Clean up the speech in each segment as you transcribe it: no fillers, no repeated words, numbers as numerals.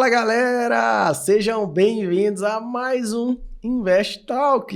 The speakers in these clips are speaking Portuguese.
Fala galera, sejam bem-vindos a mais um Invest Talk.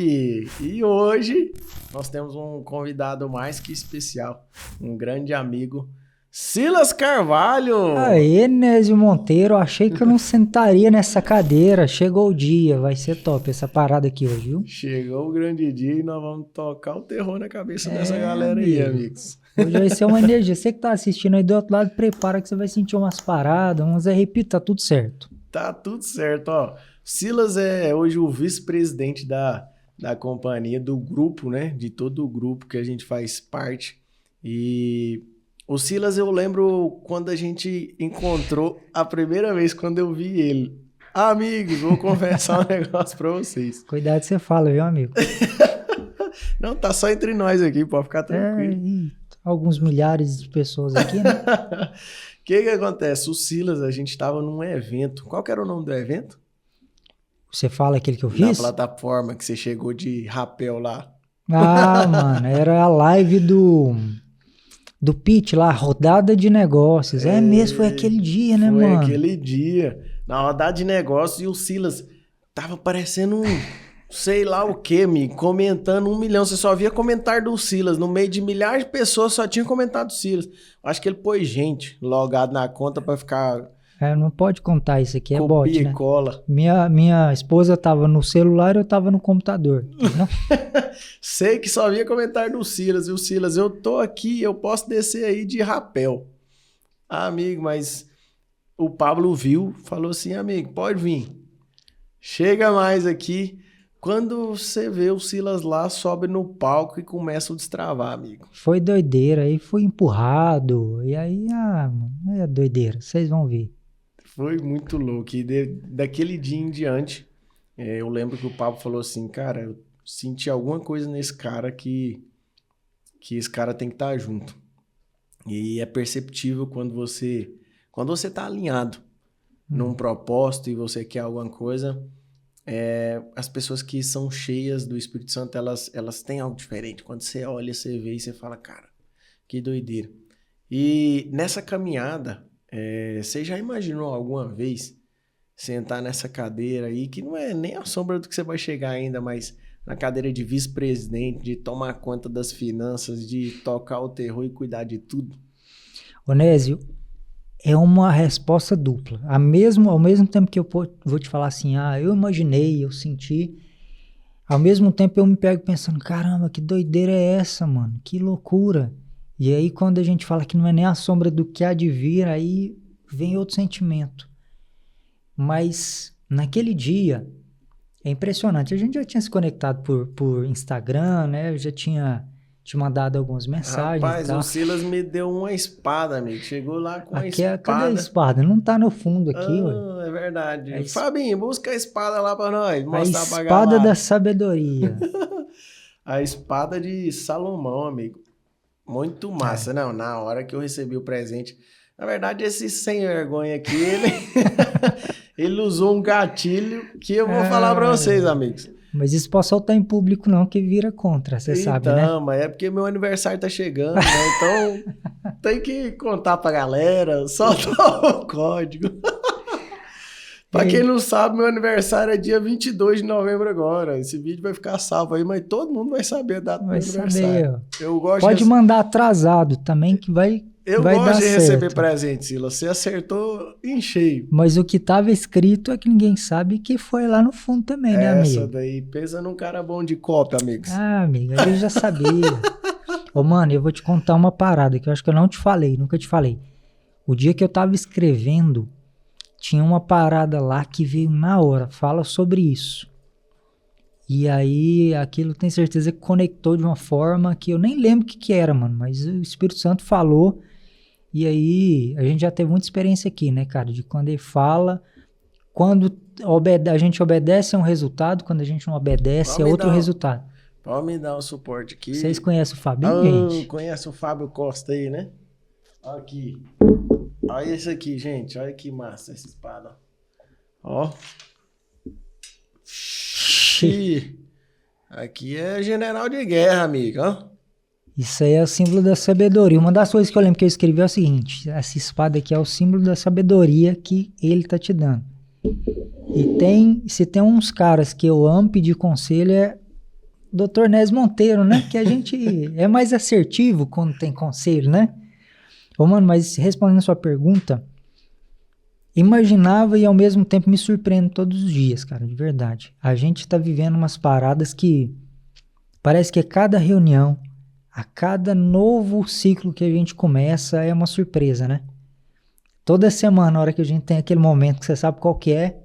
E hoje nós temos um convidado mais que especial, um grande amigo, Silas Carvalho. Aê, Nésio Monteiro, achei que eu não sentaria nessa cadeira. Chegou o dia, vai ser top essa parada aqui hoje, viu? Chegou o grande dia e nós vamos tocar o terror na cabeça dessa galera aí, amigos. Hoje vai ser uma energia. Você que tá assistindo aí do outro lado, prepara que você vai sentir umas paradas, uns arrepios, tá tudo certo. Tá tudo certo, ó. Silas é hoje o vice-presidente da companhia, do grupo, né? De todo o grupo que a gente faz parte. E o Silas, eu lembro quando a gente encontrou a primeira vez, quando eu vi ele. Amigos, vou confessar um negócio pra vocês. Cuidado que você fala, viu, amigo? Não, tá só entre nós aqui, pode ficar tranquilo. Alguns milhares de pessoas aqui, né? O que acontece? O Silas, a gente tava num evento. Qual que era o nome do evento? Você fala aquele que eu fiz? Na plataforma que você chegou de rapel lá. Ah, mano, era a live do Pitch lá, rodada de negócios. É mesmo, foi aquele dia, né, mano? Foi aquele dia. Na rodada de negócios e o Silas tava parecendo sei lá o que, comentando 1 milhão. Você só via comentário do Silas. No meio de milhares de pessoas só tinha comentado do Silas. Acho que ele pôs gente logado na conta pra ficar... não pode contar isso aqui, é copia bot, e né? cola. Minha esposa tava no celular e eu tava no computador. Sei que só via comentário do Silas. E o Silas, eu tô aqui, eu posso descer aí de rapel. Ah, amigo, mas o Pablo viu, falou assim, amigo, pode vir. Chega mais aqui. Quando você vê o Silas lá, sobe no palco e começa a destravar, amigo. Foi doideira, aí fui empurrado, e aí, é doideira, vocês vão ver. Foi muito louco, e daquele dia em diante, eu lembro que o Pablo falou assim, cara, eu senti alguma coisa nesse cara que esse cara tem que estar junto. E é perceptível quando você tá alinhado num propósito e você quer alguma coisa... as pessoas que são cheias do Espírito Santo, elas têm algo diferente. Quando você olha, você vê e você fala, cara, que doideira. E nessa caminhada, você já imaginou alguma vez sentar nessa cadeira aí, que não é nem a sombra do que você vai chegar ainda, mas na cadeira de vice-presidente, de tomar conta das finanças, de tocar o terror e cuidar de tudo? Onésio, é uma resposta dupla. Ao mesmo tempo que eu vou te falar assim, eu imaginei, eu senti, ao mesmo tempo eu me pego pensando, caramba, que doideira é essa, mano? Que loucura. E aí quando a gente fala que não é nem a sombra do que há de vir, aí vem outro sentimento. Mas naquele dia, é impressionante. A gente já tinha se conectado por Instagram, né? Eu já tinha te mandado algumas mensagens. Rapaz, e tal. o Silas me deu uma espada, amigo. Chegou lá com a espada. Cadê a espada? Não tá no fundo aqui, ué. É verdade. Fabinho, busca a espada lá pra nós. Mostrar pra A espada galera. da sabedoria. A espada de Salomão, amigo. Muito massa. Não, na hora que eu recebi o presente... Na verdade, esse sem vergonha aqui, ele usou um gatilho que eu vou falar pra vocês, amigos. Mas isso pode soltar em público não, que vira contra, você sabe, né? Não, mas é porque meu aniversário tá chegando, né? Então tem que contar pra galera, soltar o código. Pra quem não sabe, meu aniversário é dia 22 de novembro agora. Esse vídeo vai ficar salvo aí, mas todo mundo vai saber a data do meu aniversário. Eu gosto Pode mandar atrasado também, que vai gosto de receber certo. presente, Silas. Você acertou em cheio. Mas o que tava escrito é que ninguém sabe que foi lá no fundo também, né, amigo? Essa daí, pensa num cara bom de copo, amigos. Amigo, eu já sabia. Ô, mano, eu vou te contar uma parada que eu acho que eu não te falei, nunca te falei. O dia que eu tava escrevendo, tinha uma parada lá que veio na hora, fala sobre isso. E aí, aquilo tem certeza que conectou de uma forma que eu nem lembro o que era, mano, mas o Espírito Santo falou. E aí, a gente já teve muita experiência aqui, né, cara? De quando ele fala, quando a gente obedece é um resultado, quando a gente não obedece é outro resultado. Pode me dar um suporte aqui. Vocês conhecem o Fabinho, gente? Conhece o Fábio Costa aí, né? Aqui. Olha esse aqui, gente. Olha que massa essa espada. Ó. Aqui é general de guerra, amigo, ó. Isso aí é o símbolo da sabedoria. Uma das coisas que eu lembro que eu escrevi é o seguinte: essa espada aqui é o símbolo da sabedoria que ele tá te dando. E se tem uns caras que eu amo pedir conselho é Dr. Nes Monteiro, né? Que a gente é mais assertivo quando tem conselho, né? Ô, mano, mas respondendo a sua pergunta, imaginava e ao mesmo tempo me surpreendo todos os dias, cara, de verdade. A gente tá vivendo umas paradas que parece que a cada reunião, a cada novo ciclo que a gente começa é uma surpresa, né? Toda semana, na hora que a gente tem aquele momento que você sabe qual que é,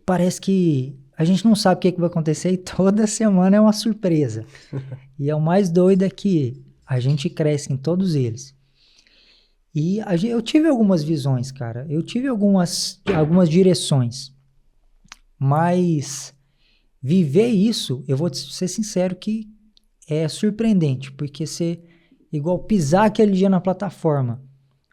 parece que a gente não sabe o que vai acontecer e toda semana é uma surpresa. E é o mais doido é que a gente cresce em todos eles. E eu tive algumas visões, cara. Eu tive algumas direções. Mas viver isso, eu vou ser sincero que é surpreendente. Porque igual pisar aquele dia na plataforma.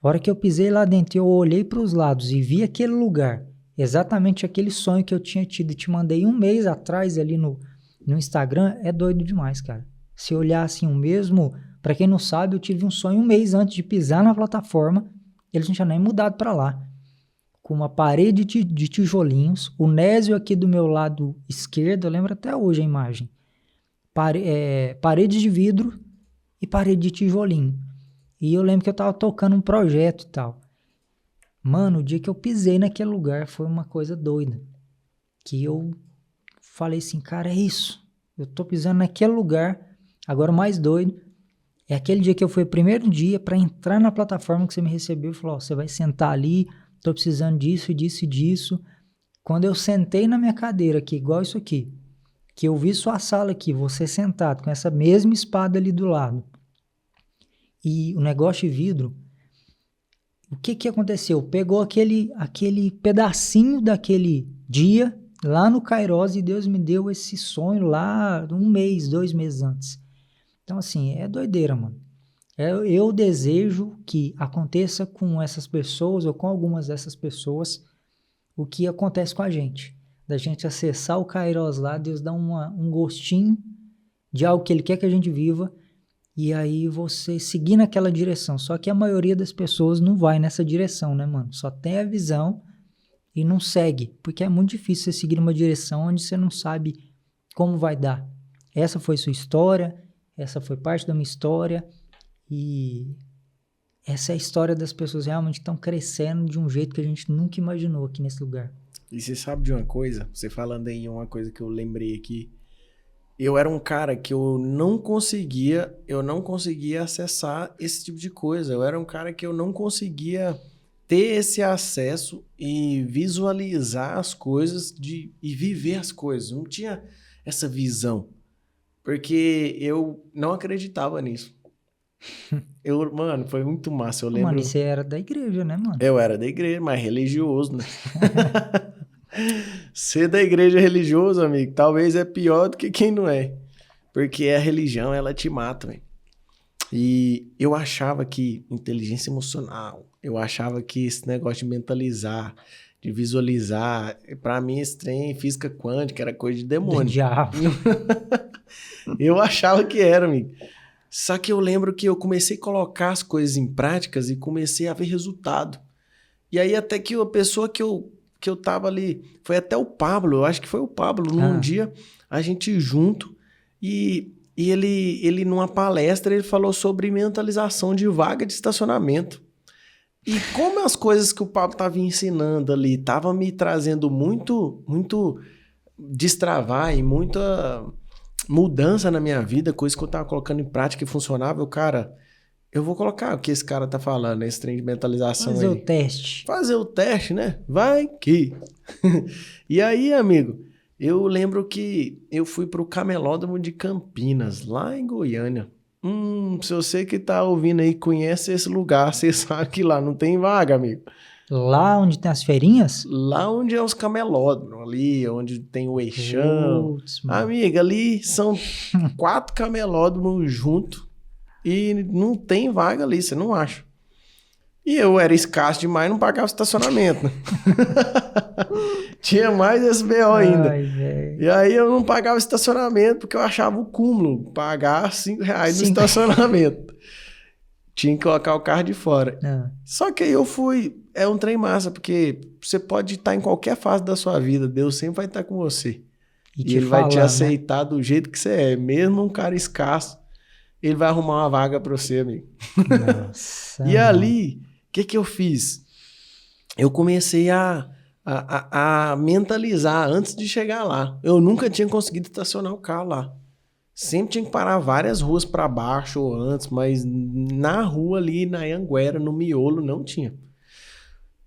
A hora que eu pisei lá dentro, eu olhei para os lados e vi aquele lugar. Exatamente aquele sonho que eu tinha tido. Te mandei 1 mês atrás ali no Instagram. É doido demais, cara. Se olhar assim o mesmo... Pra quem não sabe, eu tive um sonho 1 mês antes de pisar na plataforma. Eles não tinham nem mudado pra lá. Com uma parede de tijolinhos. O Nésio aqui do meu lado esquerdo, eu lembro até hoje a imagem. Parede de vidro e parede de tijolinho. E eu lembro que eu tava tocando um projeto e tal. Mano, o dia que eu pisei naquele lugar foi uma coisa doida. Que eu falei assim, cara, é isso. Eu tô pisando naquele lugar. Agora o mais doido... É aquele dia que eu fui o primeiro dia para entrar na plataforma que você me recebeu e falou, você vai sentar ali, tô precisando disso, disso e disso. Quando eu sentei na minha cadeira aqui, igual isso aqui, que eu vi sua sala aqui, você sentado com essa mesma espada ali do lado, e o negócio de vidro, o que aconteceu? Pegou aquele pedacinho daquele dia lá no Kairos e Deus me deu esse sonho lá 1 mês, 2 meses antes. Então, assim, é doideira, mano. Eu desejo que aconteça com essas pessoas, ou com algumas dessas pessoas, o que acontece com a gente. Da gente acessar o Kairos lá, Deus dá um gostinho de algo que Ele quer que a gente viva, e aí você seguir naquela direção. Só que a maioria das pessoas não vai nessa direção, né, mano? Só tem a visão e não segue, porque é muito difícil você seguir uma direção onde você não sabe como vai dar. Essa foi sua história... Essa foi parte da minha história e essa é a história das pessoas realmente que estão crescendo de um jeito que a gente nunca imaginou aqui nesse lugar. E você sabe de uma coisa? Você falando aí uma coisa que eu lembrei aqui. Eu era um cara que eu não conseguia acessar esse tipo de coisa. Eu era um cara que eu não conseguia ter esse acesso e visualizar as coisas e viver as coisas. Não tinha essa visão. Porque eu não acreditava nisso. Mano, foi muito massa. Eu lembro... Mano, e você era da igreja, né, mano? Eu era da igreja, mas religioso, né? Ser da igreja religioso, amigo, talvez é pior do que quem não é. Porque a religião, ela te mata, velho. E eu achava que inteligência emocional, eu achava que esse negócio de mentalizar, de visualizar, pra mim esse trem física quântica era coisa de demônio. Do diabo. Eu achava que era, amigo. Só que eu lembro que eu comecei a colocar as coisas em práticas e comecei a ver resultado. E aí até que a pessoa que eu tava ali, foi até o Pablo, eu acho que foi o Pablo, num dia, a gente junto, e ele numa palestra, ele falou sobre mentalização de vaga de estacionamento. E como as coisas que o Pablo tava ensinando ali, tava me trazendo muito destravar e muita mudança na minha vida, coisa que eu tava colocando em prática e funcionava, eu vou colocar o que esse cara tá falando, esse trem de mentalização Fazer aí. o teste. Fazer o teste, né? Vai que... E aí, amigo, eu lembro que eu fui pro Camelódromo de Campinas, lá em Goiânia. Se você que tá ouvindo aí conhece esse lugar, você sabe que lá não tem vaga, amigo. Lá onde tem as feirinhas? Lá onde é os camelódromos, ali onde tem o eixão. Putz, mano. Amiga, ali são 4 camelódromos juntos e não tem vaga ali, você não acha. E eu era escasso demais, não pagava estacionamento. Né? Tinha mais SBO ainda. Ai, e aí eu não pagava estacionamento porque eu achava o cúmulo pagar R$5 no estacionamento. Tinha que colocar o carro de fora. Ah, Só que aí eu fui... É um trem massa, porque você pode estar em qualquer fase da sua vida. Deus sempre vai estar com você. e E te ele vai te falar, né? aceitar do jeito que você é. Mesmo um cara escasso, ele vai arrumar uma vaga pra você, amigo. Nossa, E mano. ali, o que eu fiz? Eu comecei a mentalizar antes de chegar lá. Eu nunca tinha conseguido estacionar o carro lá. Sempre tinha que parar várias ruas para baixo ou antes, mas na rua ali, na Anhanguera, no miolo, não tinha.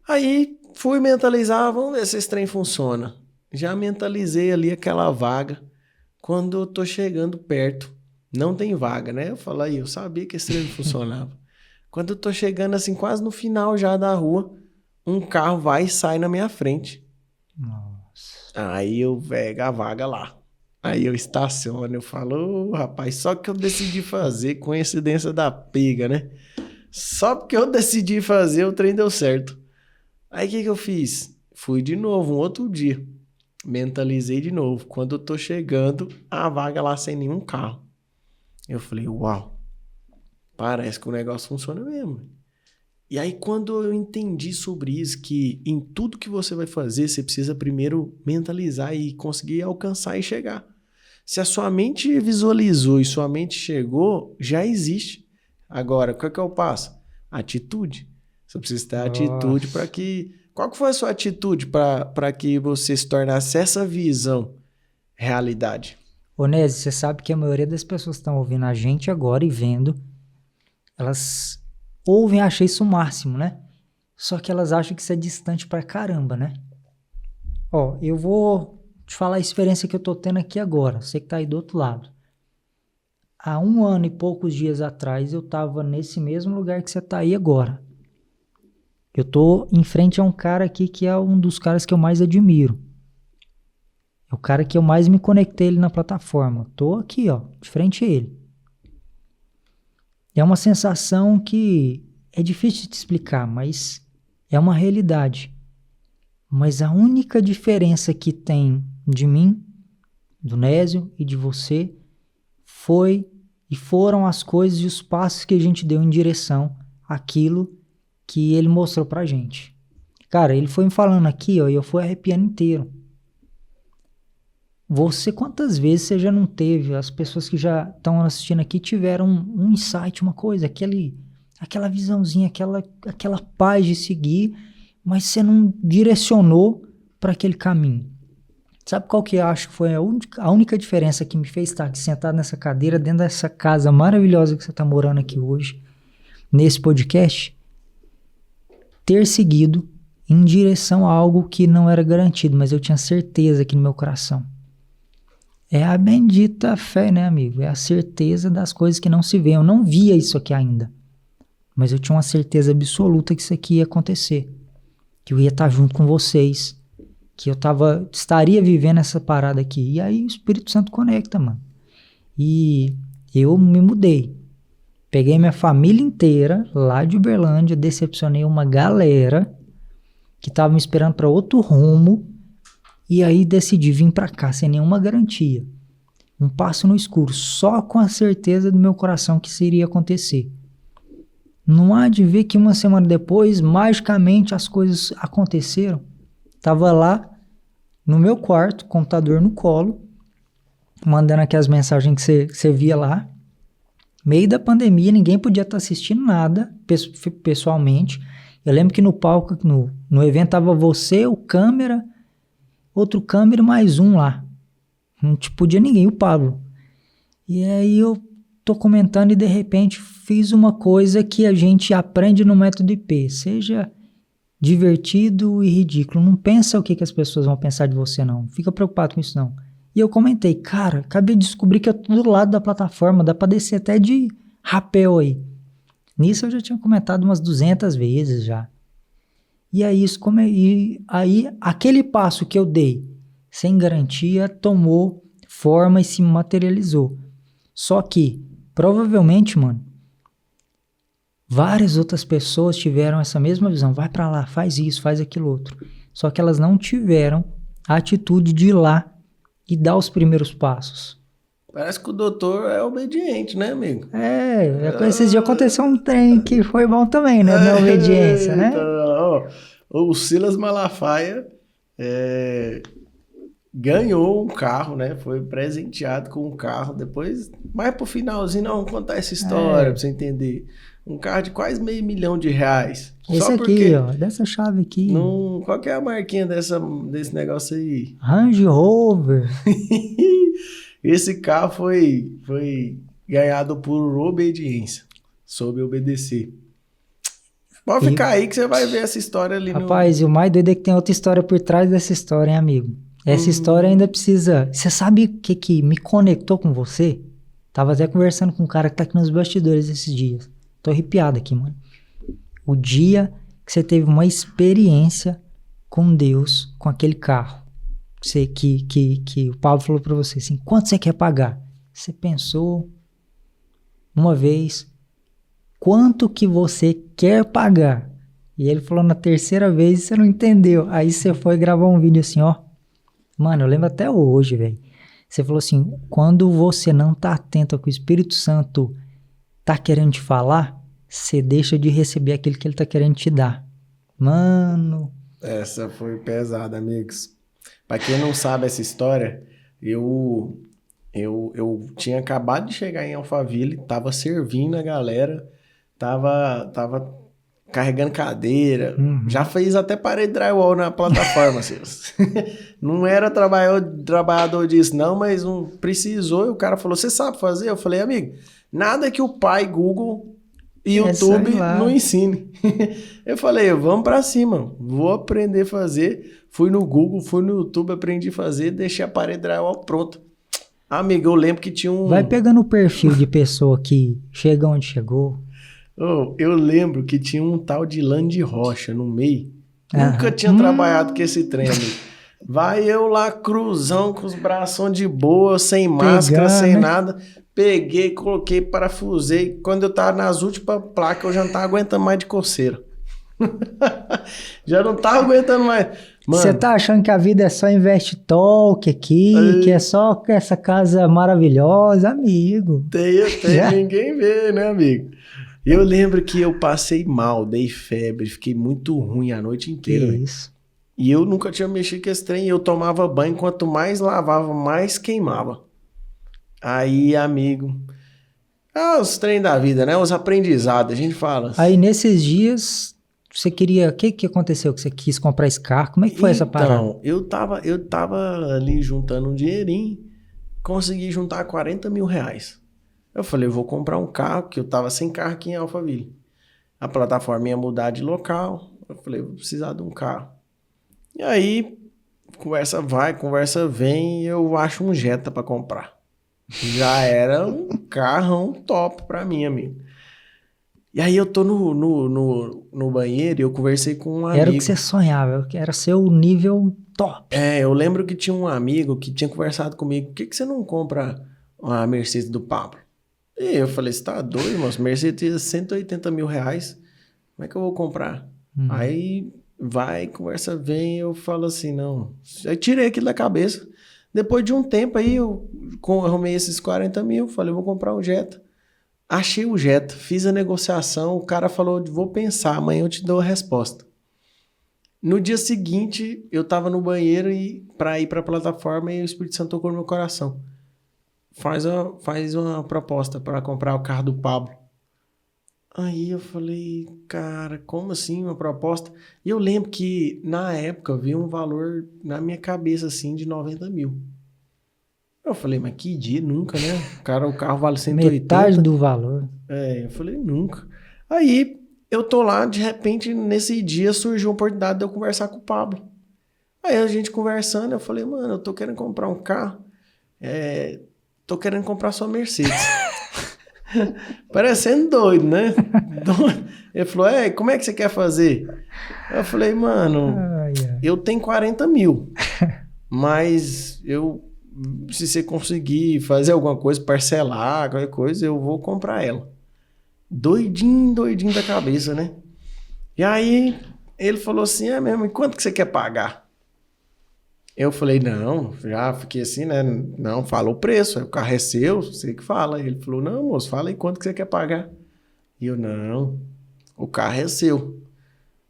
Aí fui mentalizar, vamos ver se esse trem funciona. Já mentalizei ali aquela vaga. Quando eu tô chegando perto, não tem vaga, né? Eu falei, eu sabia que esse trem não funcionava. Quando eu tô chegando assim, quase no final já da rua, um carro vai e sai na minha frente. Nossa. Aí eu pego a vaga lá. Aí eu estaciono, eu falo, ô, rapaz, só que eu decidi fazer, coincidência da pega, né? Só porque eu decidi fazer, o trem deu certo. Aí o que eu fiz? Fui de novo, um outro dia. Mentalizei de novo. Quando eu tô chegando, a vaga lá sem nenhum carro. Eu falei, uau, parece que o negócio funciona mesmo. E aí, quando eu entendi sobre isso, que em tudo que você vai fazer, você precisa primeiro mentalizar e conseguir alcançar e chegar. Se a sua mente visualizou e sua mente chegou, já existe. Agora, o que é que eu passo? Atitude. Você precisa ter atitude para que... Qual que foi a sua atitude para que você se tornasse essa visão realidade? Ô, Nézio, você sabe que a maioria das pessoas que estão ouvindo a gente agora e vendo, elas ouvem e acham isso o máximo, né? Só que elas acham que isso é distante pra caramba, né? Ó, eu vou te falar a experiência que eu tô tendo aqui agora. Você que tá aí do outro lado. Há 1 ano e poucos dias atrás, eu tava nesse mesmo lugar que você tá aí agora. Eu tô em frente a um cara aqui que é um dos caras que eu mais admiro. É o cara que eu mais me conectei ele na plataforma. Tô aqui, ó, de frente a ele. É uma sensação que é difícil de explicar, mas é uma realidade. Mas a única diferença que tem de mim, do Nézio e de você, foram as coisas e os passos que a gente deu em direção àquilo que ele mostrou pra gente. Cara, ele foi me falando aqui, ó, e eu fui arrepiando inteiro. Você, quantas vezes você já não teve, as pessoas que já estão assistindo aqui tiveram um insight, uma coisa, aquela visãozinha, aquela paz de seguir, mas você não direcionou para aquele caminho. Sabe qual que eu acho que foi a única diferença que me fez estar aqui sentado nessa cadeira, dentro dessa casa maravilhosa que você está morando aqui hoje, nesse podcast? Ter seguido em direção a algo que não era garantido, mas eu tinha certeza aqui no meu coração. É a bendita fé, né, amigo? É a certeza das coisas que não se vêem. Eu não via isso aqui ainda, mas eu tinha uma certeza absoluta que isso aqui ia acontecer, que eu ia estar junto com vocês, que eu estaria vivendo essa parada aqui. E aí o Espírito Santo conecta, mano. E eu me mudei. Peguei minha família inteira lá de Uberlândia, decepcionei uma galera que estava me esperando para outro rumo. E aí decidi vir pra cá sem nenhuma garantia. Um passo no escuro, só com a certeza do meu coração que isso iria acontecer. Não há de ver que 1 semana depois, magicamente, as coisas aconteceram. Tava lá no meu quarto, computador no colo, mandando aquelas mensagens que você via lá. Meio da pandemia, ninguém podia estar assistindo nada pessoalmente. Eu lembro que no palco, no evento, tava você, o câmera, outro câmera e mais um lá. Não podia ninguém, o Pablo. E aí eu tô comentando e de repente fiz uma coisa que a gente aprende no método IP. Seja divertido e ridículo. Não pensa o que as pessoas vão pensar de você, não. Fica preocupado com isso, não. E eu comentei, cara, acabei de descobrir que eu tô do lado da plataforma, dá pra descer até de rapel aí. Nisso eu já tinha comentado umas 200 vezes já. E aí aquele passo que eu dei, sem garantia, tomou forma e se materializou. Só que, provavelmente, mano, várias outras pessoas tiveram essa mesma visão. Vai pra lá, faz isso, faz aquilo outro. Só que elas não tiveram a atitude de ir lá e dar os primeiros passos. Parece que o doutor é obediente, né, amigo? Com esses dias aconteceu um trem que foi bom também, né? Na obediência, né? Então, ó, o Silas Malafaia ganhou um carro, né? Foi presenteado com um carro. Depois, mais pro finalzinho, nós vamos contar essa história pra você entender. Um carro de quase R$500.000. Esse Só aqui, porque ó, dessa chave aqui. qual que é a marquinha desse negócio aí? Range Rover. Esse carro foi ganhado por obediência. Soube obedecer. Pode ficar aí que você vai ver essa história ali Rapaz, e o mais doido é que tem outra história por trás dessa história, hein, amigo? Essa história ainda precisa... Você sabe o que me conectou com você? Tava até conversando com um cara que tá aqui nos bastidores esses dias. Tô arrepiado aqui, mano. O dia que você teve uma experiência com Deus, com aquele carro. Que o Pablo falou pra você assim, quanto você quer pagar? Você pensou uma vez, quanto que você quer pagar? E ele falou na terceira vez e você não entendeu. Aí você foi gravar um vídeo assim, ó. Mano, eu lembro até hoje, velho. Você falou assim, quando você não tá atento ao que o Espírito Santo tá querendo te falar, você deixa de receber aquilo que ele tá querendo te dar. Mano. Essa foi pesada, amigos. Pra quem não sabe essa história, eu tinha acabado de chegar em Alphaville, tava servindo a galera, tava carregando cadeira, já fez até parede de drywall na plataforma, Silas. Não era trabalhador disso não, mas precisou e o cara falou, você sabe fazer? Eu falei, amigo, nada que o pai Google e YouTube não ensine. Eu falei, vamos pra cima, vou aprender a fazer. Fui no Google, fui no YouTube, aprendi a fazer, deixei a parede de drywall pronta. Amigo, eu lembro que tinha um... Vai pegando o perfil de pessoa que chega onde chegou. Eu lembro que tinha um tal de Land Rocha no meio. Nunca tinha trabalhado com esse trem, amigo. Vai eu lá, cruzão, com os braços de boa, sem máscara, sem nada. Peguei, coloquei, parafusei. Quando eu tava nas últimas placas, eu já não tava aguentando mais de coceira. Já não tava aguentando mais. Você tá achando que a vida é só investe talk aqui, que é só essa casa maravilhosa, amigo? Tem ninguém vê, né, amigo? Eu lembro que eu passei mal, dei febre, fiquei muito ruim a noite inteira. Que isso? E eu nunca tinha mexido com esse trem. Eu tomava banho, quanto mais lavava, mais queimava. Aí, amigo... os trem da vida, né? Os aprendizados, a gente fala. Aí, nesses dias, você queria... O que aconteceu que você quis comprar esse carro? Como é que foi essa parada? Então, eu tava ali juntando um dinheirinho, consegui juntar R$40.000. Eu falei, eu vou comprar um carro, que eu tava sem carro aqui em Alphaville. A plataforma ia mudar de local. Eu falei, vou precisar de um carro. E aí, conversa vai, conversa vem, e eu acho um Jetta pra comprar. Já era um carrão top pra mim, amigo. E aí eu tô no banheiro e eu conversei com um amigo. Era o que você sonhava, era seu nível top. Eu lembro que tinha um amigo que tinha conversado comigo, por que você não compra a Mercedes do Pablo? E eu falei, você tá doido, moço? Mercedes R$180.000. Como é que eu vou comprar? Aí vai, conversa vem, eu falo assim, não. Eu tirei aquilo da cabeça. Depois de um tempo aí, eu arrumei esses 40 mil, falei, vou comprar um Jetta. Achei o Jetta, fiz a negociação, o cara falou, vou pensar, amanhã eu te dou a resposta. No dia seguinte, eu tava no banheiro pra ir pra plataforma e o Espírito Santo tocou no meu coração. Faz uma proposta para comprar o carro do Pablo. Aí eu falei, cara, como assim uma proposta? E eu lembro que na época veio um valor na minha cabeça assim de 90 mil. Eu falei, mas que dia, nunca, né? O carro vale 180. Metade do valor. Eu falei, nunca. Aí eu tô lá, de repente, nesse dia surgiu a oportunidade de eu conversar com o Pablo. Aí a gente conversando, eu falei, mano, eu tô querendo comprar um carro. Tô querendo comprar sua Mercedes. Parecendo doido, né? Ele falou, como é que você quer fazer? Eu falei, mano, eu tenho 40 mil. Mas se você conseguir fazer alguma coisa, parcelar, qualquer coisa, eu vou comprar ela. Doidinho da cabeça, né? E aí, ele falou assim, mesmo, e quanto que você quer pagar? Eu falei, não, já fiquei assim, né? Não, fala o preço, o carro é seu, você que fala. Ele falou, não, moço, fala aí quanto que você quer pagar. E eu, não, o carro é seu.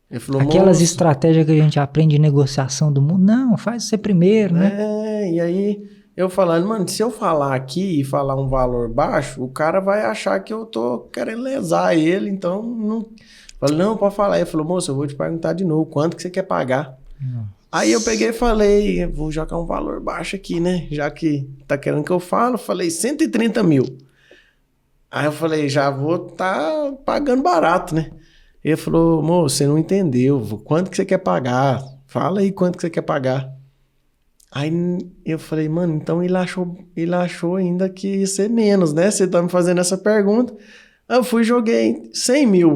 Ele falou, Aquelas moço, estratégias que a gente aprende de negociação do mundo, não, faz você primeiro, né? e aí eu falando, mano, se eu falar aqui e falar um valor baixo, o cara vai achar que eu tô querendo lesar ele, então não. Falei, não, pode falar. Ele falou, moço, eu vou te perguntar de novo, quanto que você quer pagar? Aí eu peguei e falei, vou jogar um valor baixo aqui, né? Já que tá querendo que eu falo, falei 130 mil. Aí eu falei, já vou tá pagando barato, né? Ele falou, moço, você não entendeu, quanto que você quer pagar? Fala aí quanto que você quer pagar. Aí eu falei, mano, então ele achou ainda que ia ser menos, né? Você tá me fazendo essa pergunta. Aí eu fui e joguei 100 mil.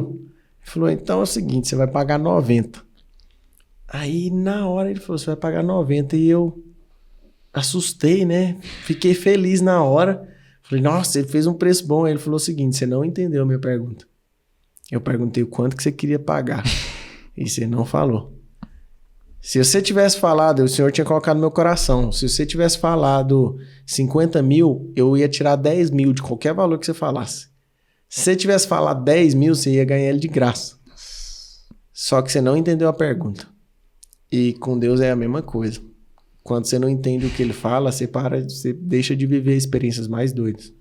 Ele falou, então é o seguinte, você vai pagar 90. Aí na hora ele falou, você vai pagar 90. E eu assustei, né? Fiquei feliz na hora. Falei, nossa, ele fez um preço bom. Aí ele falou o seguinte, você não entendeu a minha pergunta. Eu perguntei o quanto que você queria pagar. E você não falou. Se você tivesse falado, o senhor tinha colocado no meu coração, se você tivesse falado 50 mil, eu ia tirar 10 mil de qualquer valor que você falasse. Se você tivesse falado 10 mil, você ia ganhar ele de graça. Só que você não entendeu a pergunta. E com Deus é a mesma coisa. Quando você não entende o que ele fala, você deixa de viver experiências mais doidas.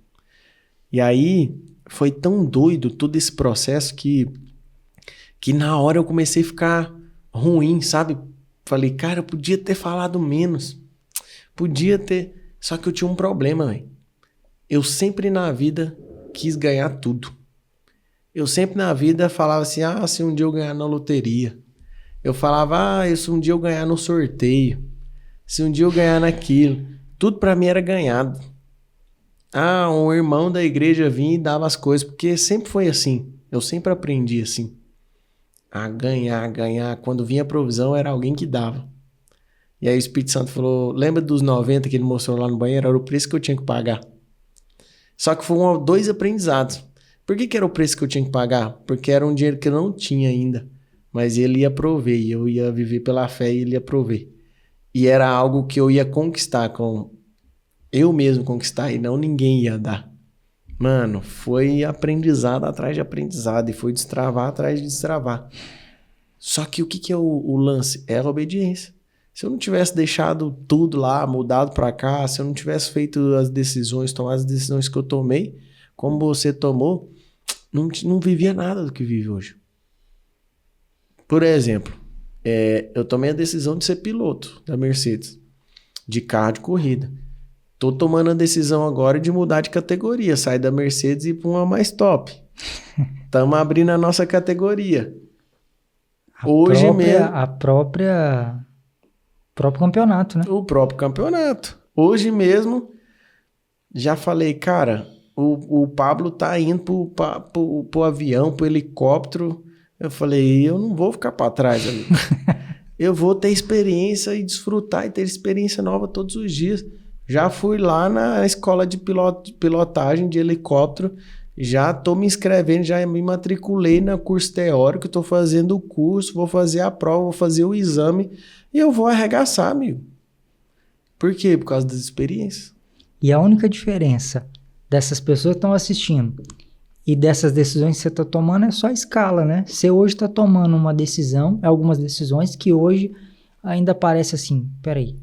E aí, foi tão doido todo esse processo que na hora eu comecei a ficar ruim, sabe? Falei, cara, eu podia ter falado menos. Podia ter... Só que eu tinha um problema, velho. Eu sempre na vida quis ganhar tudo. Eu sempre na vida falava assim, se um dia eu ganhar na loteria. Eu falava, se um dia eu ganhar no sorteio. Se um dia eu ganhar naquilo. Tudo pra mim era ganhado. Um irmão da igreja vinha e dava as coisas, porque sempre foi assim. Eu sempre aprendi assim. A ganhar. Quando vinha a provisão, era alguém que dava. E aí o Espírito Santo falou, lembra dos 90 que ele mostrou lá no banheiro? Era o preço que eu tinha que pagar. Só que foram 2 aprendizados. Por que era o preço que eu tinha que pagar? Porque era um dinheiro que eu não tinha ainda. Mas ele ia prover, e eu ia viver pela fé e ele ia prover. E era algo que eu ia conquistar, eu mesmo conquistar, e não ninguém ia dar. Mano, foi aprendizado atrás de aprendizado, e foi destravar atrás de destravar. Só que o que é o lance? É a obediência. Se eu não tivesse deixado tudo lá, mudado pra cá, se eu não tivesse feito as decisões, tomado as decisões que eu tomei, como você tomou, não vivia nada do que vive hoje. Por exemplo, eu tomei a decisão de ser piloto da Mercedes, de carro de corrida. Tô tomando a decisão agora de mudar de categoria, sair da Mercedes e ir para uma mais top. Estamos abrindo a nossa categoria. O próprio campeonato, né? O próprio campeonato. Hoje mesmo, já falei, cara, o Pablo tá indo pro avião, pro helicóptero. Eu falei, eu não vou ficar para trás, amigo. Eu vou ter experiência e desfrutar e ter experiência nova todos os dias. Já fui lá na escola de pilotagem de helicóptero, já estou me inscrevendo, já me matriculei no curso teórico, estou fazendo o curso, vou fazer a prova, vou fazer o exame e eu vou arregaçar, amigo. Por quê? Por causa das experiências. E a única diferença dessas pessoas que estão assistindo e dessas decisões que você está tomando é só a escala, né? Você hoje está tomando uma decisão, algumas decisões que hoje ainda parece assim, peraí,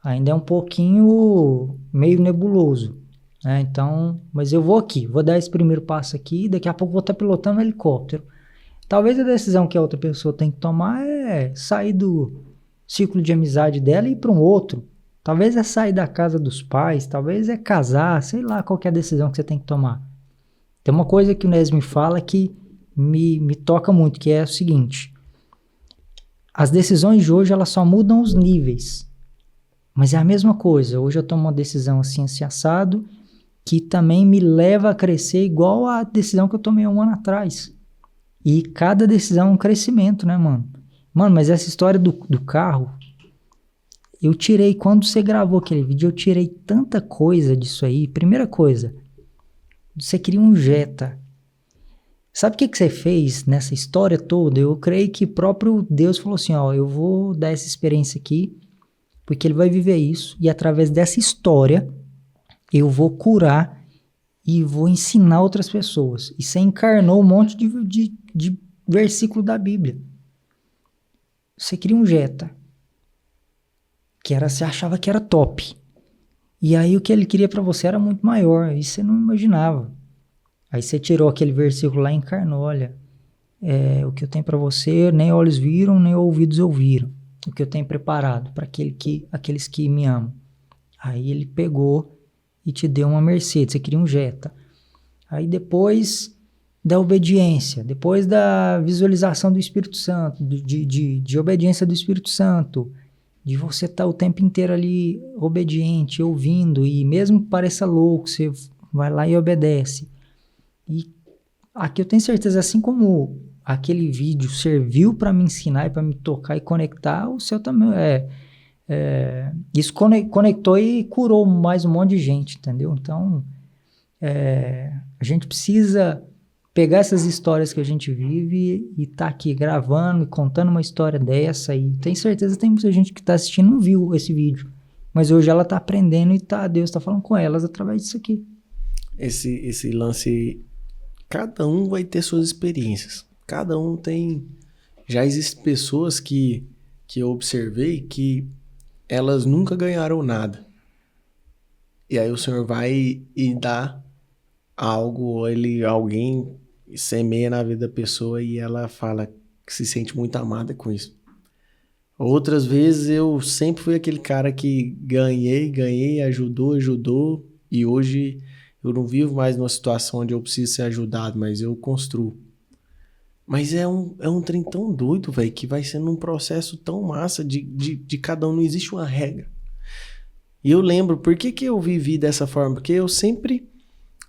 ainda é um pouquinho meio nebuloso, né? Então, mas eu vou aqui, vou dar esse primeiro passo aqui, daqui a pouco vou estar pilotando um helicóptero. Talvez a decisão que a outra pessoa tem que tomar é sair do ciclo de amizade dela e ir para um outro. Talvez é sair da casa dos pais, talvez é casar, sei lá qual que é a decisão que você tem que tomar. Tem uma coisa que o Nes me fala que me toca muito, que é o seguinte: as decisões de hoje elas só mudam os níveis. Mas é a mesma coisa, hoje eu tomo uma decisão assim assado, que também me leva a crescer igual a decisão que eu tomei 1 ano atrás. E cada decisão é um crescimento, né, mano? Mano, mas essa história do carro, eu tirei, quando você gravou aquele vídeo, eu tirei tanta coisa disso aí. Primeira coisa, você queria um Jetta. Sabe o que você fez nessa história toda? Eu creio que próprio Deus falou assim, ó, eu vou dar essa experiência aqui, Porque ele vai viver isso e através dessa história eu vou curar e vou ensinar outras pessoas. E você encarnou um monte de versículo da Bíblia. Você cria um Jetta, você achava que era top. E aí o que ele queria para você era muito maior, e você não imaginava. Aí você tirou aquele versículo lá e encarnou, olha, o que eu tenho para você, nem olhos viram, nem ouvidos ouviram. O que eu tenho preparado para aqueles que me amam. Aí ele pegou e te deu uma Mercedes, você queria um Jetta. Aí depois da obediência, depois da visualização do Espírito Santo, de obediência do Espírito Santo, de você estar o tempo inteiro ali obediente, ouvindo, e mesmo que pareça louco, você vai lá e obedece. E aqui eu tenho certeza, assim como aquele vídeo serviu para me ensinar e para me tocar e conectar, o seu também isso conectou e curou mais um monte de gente, entendeu? Então, a gente precisa pegar essas histórias que a gente vive e tá aqui gravando e contando uma história dessa, e tenho certeza que tem muita gente que tá assistindo e não viu esse vídeo, mas hoje ela tá aprendendo e Deus tá falando com elas através disso aqui. Esse lance, cada um vai ter suas experiências, cada um tem, já existem pessoas que eu observei que elas nunca ganharam nada, e aí o Senhor vai e dá algo, ou alguém semeia na vida da pessoa e ela fala que se sente muito amada com isso. Outras vezes eu sempre fui aquele cara que ganhei, ajudou, e hoje eu não vivo mais numa situação onde eu preciso ser ajudado, mas eu construo. Mas é um trem tão doido, velho, que vai sendo um processo tão massa de cada um, não existe uma regra. E eu lembro, por que eu vivi dessa forma? Porque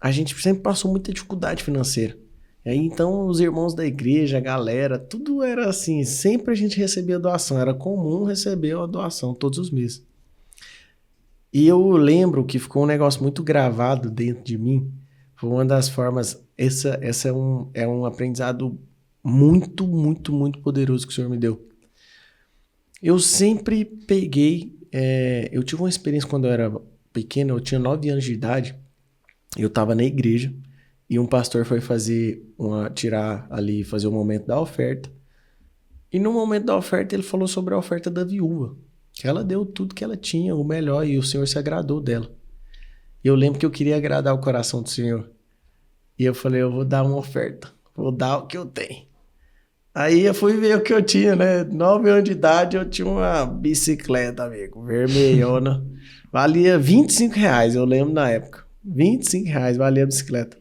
a gente sempre passou muita dificuldade financeira. E aí, então, os irmãos da igreja, a galera, tudo era assim, sempre a gente recebia doação, era comum receber uma doação todos os meses. E eu lembro que ficou um negócio muito gravado dentro de mim, foi uma das formas, essa é um aprendizado muito, muito, muito poderoso que o Senhor me deu. Eu sempre peguei, eu tive uma experiência quando eu era pequeno, eu tinha 9 anos de idade, eu estava na igreja, e um pastor foi fazer o momento da oferta. E no momento da oferta ele falou sobre a oferta da viúva. Que ela deu tudo que ela tinha, o melhor, e o Senhor se agradou dela. E eu lembro que eu queria agradar o coração do Senhor. E eu falei, eu vou dar uma oferta. Vou dar o que eu tenho. Aí eu fui ver o que eu tinha, né? 9 anos de idade eu tinha uma bicicleta, amigo, vermelhona. Valia R$25, eu lembro na época. R$25 valia a bicicleta.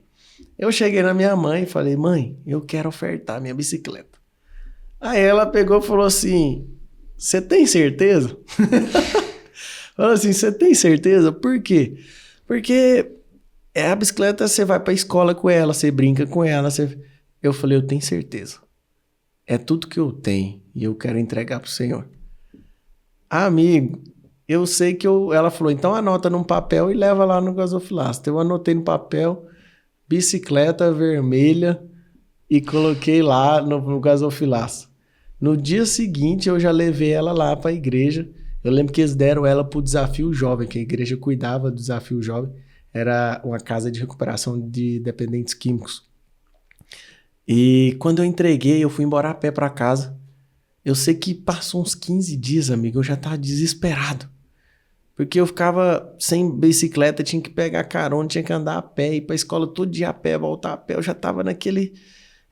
Eu cheguei na minha mãe e falei, mãe, eu quero ofertar minha bicicleta. Aí ela pegou e falou assim, você tem certeza? Falou assim, você tem certeza? Por quê? Porque a bicicleta, você vai pra escola com ela, você brinca com ela. Eu falei, eu tenho certeza. É tudo que eu tenho e eu quero entregar pro Senhor. Amigo, eu sei que ela falou, então anota num papel e leva lá no gasofilácio. Eu anotei no papel, bicicleta vermelha, e coloquei lá no gasofilácio. No dia seguinte eu já levei ela lá para a igreja. Eu lembro que eles deram ela para o Desafio Jovem, que a igreja cuidava do Desafio Jovem. Era uma casa de recuperação de dependentes químicos. E quando eu entreguei, eu fui embora a pé para casa. Eu sei que passou uns 15 dias, amigo, eu já estava desesperado. Porque eu ficava sem bicicleta, tinha que pegar carona, tinha que andar a pé, ir pra escola todo dia a pé, voltar a pé. Eu já tava naquele...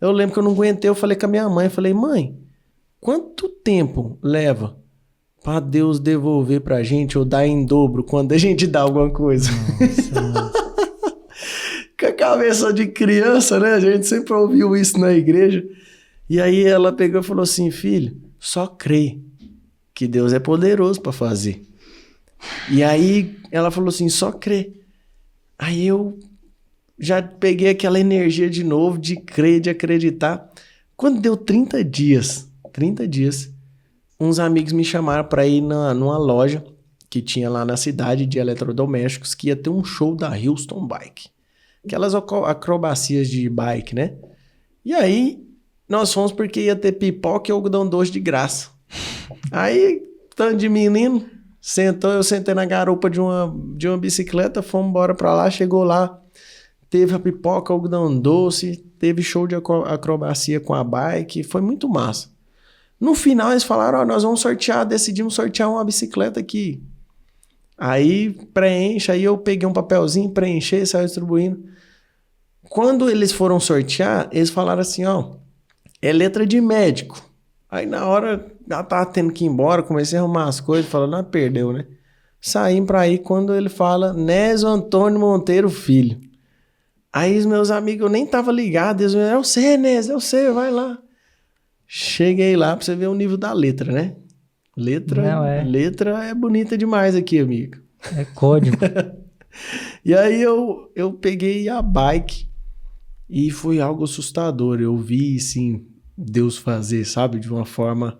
Eu lembro que eu não aguentei, eu falei com a minha mãe, eu falei, mãe, quanto tempo leva pra Deus devolver pra gente ou dar em dobro quando a gente dá alguma coisa? Nossa. Com a cabeça de criança, né? A gente sempre ouviu isso na igreja. E aí ela pegou e falou assim, filho, só crê que Deus é poderoso pra fazer. E aí ela falou assim, só crê. Aí eu já peguei aquela energia de novo, de crer, de acreditar. Quando deu 30 dias, uns amigos me chamaram para ir numa loja que tinha lá na cidade de eletrodomésticos, que ia ter um show da Houston Bike. Aquelas acrobacias de bike, né? E aí nós fomos porque ia ter pipoca e algodão doce de graça. Aí, tanto de menino... Sentou, eu sentei na garupa de uma bicicleta, fomos embora pra lá, chegou lá, teve a pipoca, algodão doce, teve show de acrobacia com a bike, foi muito massa. No final eles falaram, ó, nós vamos sortear, decidimos sortear uma bicicleta aqui. Aí preenche, aí eu peguei um papelzinho, preenchi, saiu distribuindo. Quando eles foram sortear, eles falaram assim, ó, é letra de médico. Aí na hora, ela tava tendo que ir embora, comecei a arrumar as coisas, falando, ah, perdeu, né? Saímos pra aí quando ele fala, Nésio Antônio Monteiro Filho. Aí os meus amigos, eu nem tava ligado, eles me eu sei, Nésio, eu sei, vai lá. Cheguei lá pra você ver o nível da letra, né? Letra é bonita demais aqui, amigo. É código. E aí eu peguei a bike e foi algo assustador. Eu vi, sim, Deus fazer, sabe? De uma forma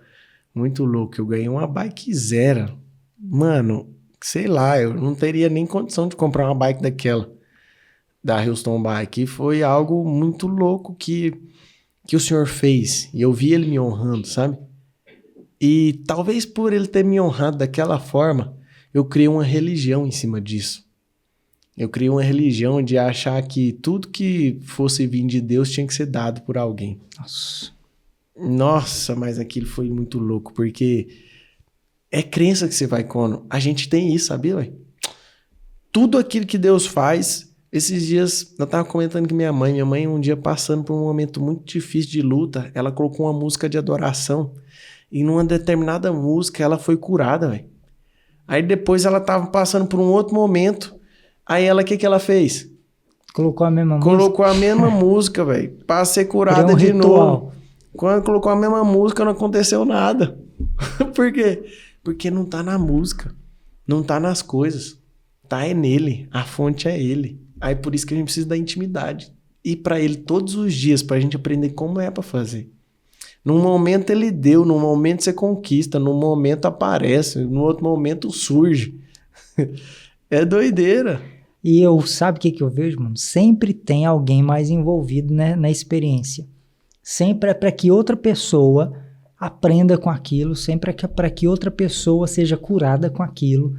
muito louca. Eu ganhei uma bike zero. Mano, sei lá, eu não teria nem condição de comprar uma bike daquela, da Houston Bike. E foi algo muito louco que o senhor fez. E eu vi ele me honrando, sabe? E talvez por ele ter me honrado daquela forma, eu criei uma religião em cima disso. Eu criei uma religião de achar que tudo que fosse vir de Deus tinha que ser dado por alguém. Nossa, mas aquilo foi muito louco, porque é crença que você vai quando. A gente tem isso, sabia, ué? Tudo aquilo que Deus faz. Esses dias, eu tava comentando que minha mãe um dia passando por um momento muito difícil de luta, ela colocou uma música de adoração. E numa determinada música ela foi curada, velho. Aí depois ela tava passando por um outro momento. Aí ela, o que ela fez? Colocou a mesma música? Colocou a mesma música, velho. Pra ser curada de novo. Quando colocou a mesma música, não aconteceu nada. Por quê? Porque não tá na música. Não tá nas coisas. Tá é nele. A fonte é ele. Aí por isso que a gente precisa da intimidade. Ir pra ele todos os dias, pra gente aprender como é pra fazer. Num momento ele deu, num momento você conquista, num momento aparece, no outro momento surge. É doideira. E sabe o que eu vejo, mano? Sempre tem alguém mais envolvido, né, na experiência. Sempre é para que outra pessoa aprenda com aquilo, sempre é para que outra pessoa seja curada com aquilo.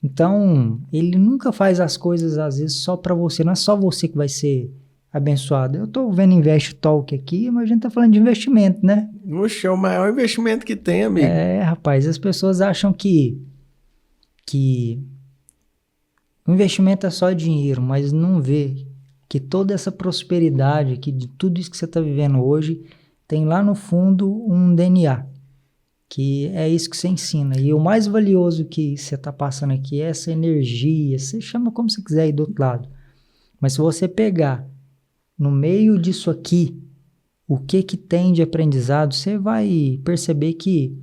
Então, ele nunca faz as coisas, às vezes, só para você. Não é só você que vai ser abençoado. Eu tô vendo Invest Talk aqui, mas a gente tá falando de investimento, né? Oxe, é o maior investimento que tem, amigo. É, rapaz, as pessoas acham que o investimento é só dinheiro, mas não vê que toda essa prosperidade, que de tudo isso que você tá vivendo hoje, tem lá no fundo um DNA, que é isso que você ensina. E o mais valioso que você tá passando aqui é essa energia, você chama como você quiser aí do outro lado. Mas se você pegar no meio disso aqui, o que tem de aprendizado, você vai perceber que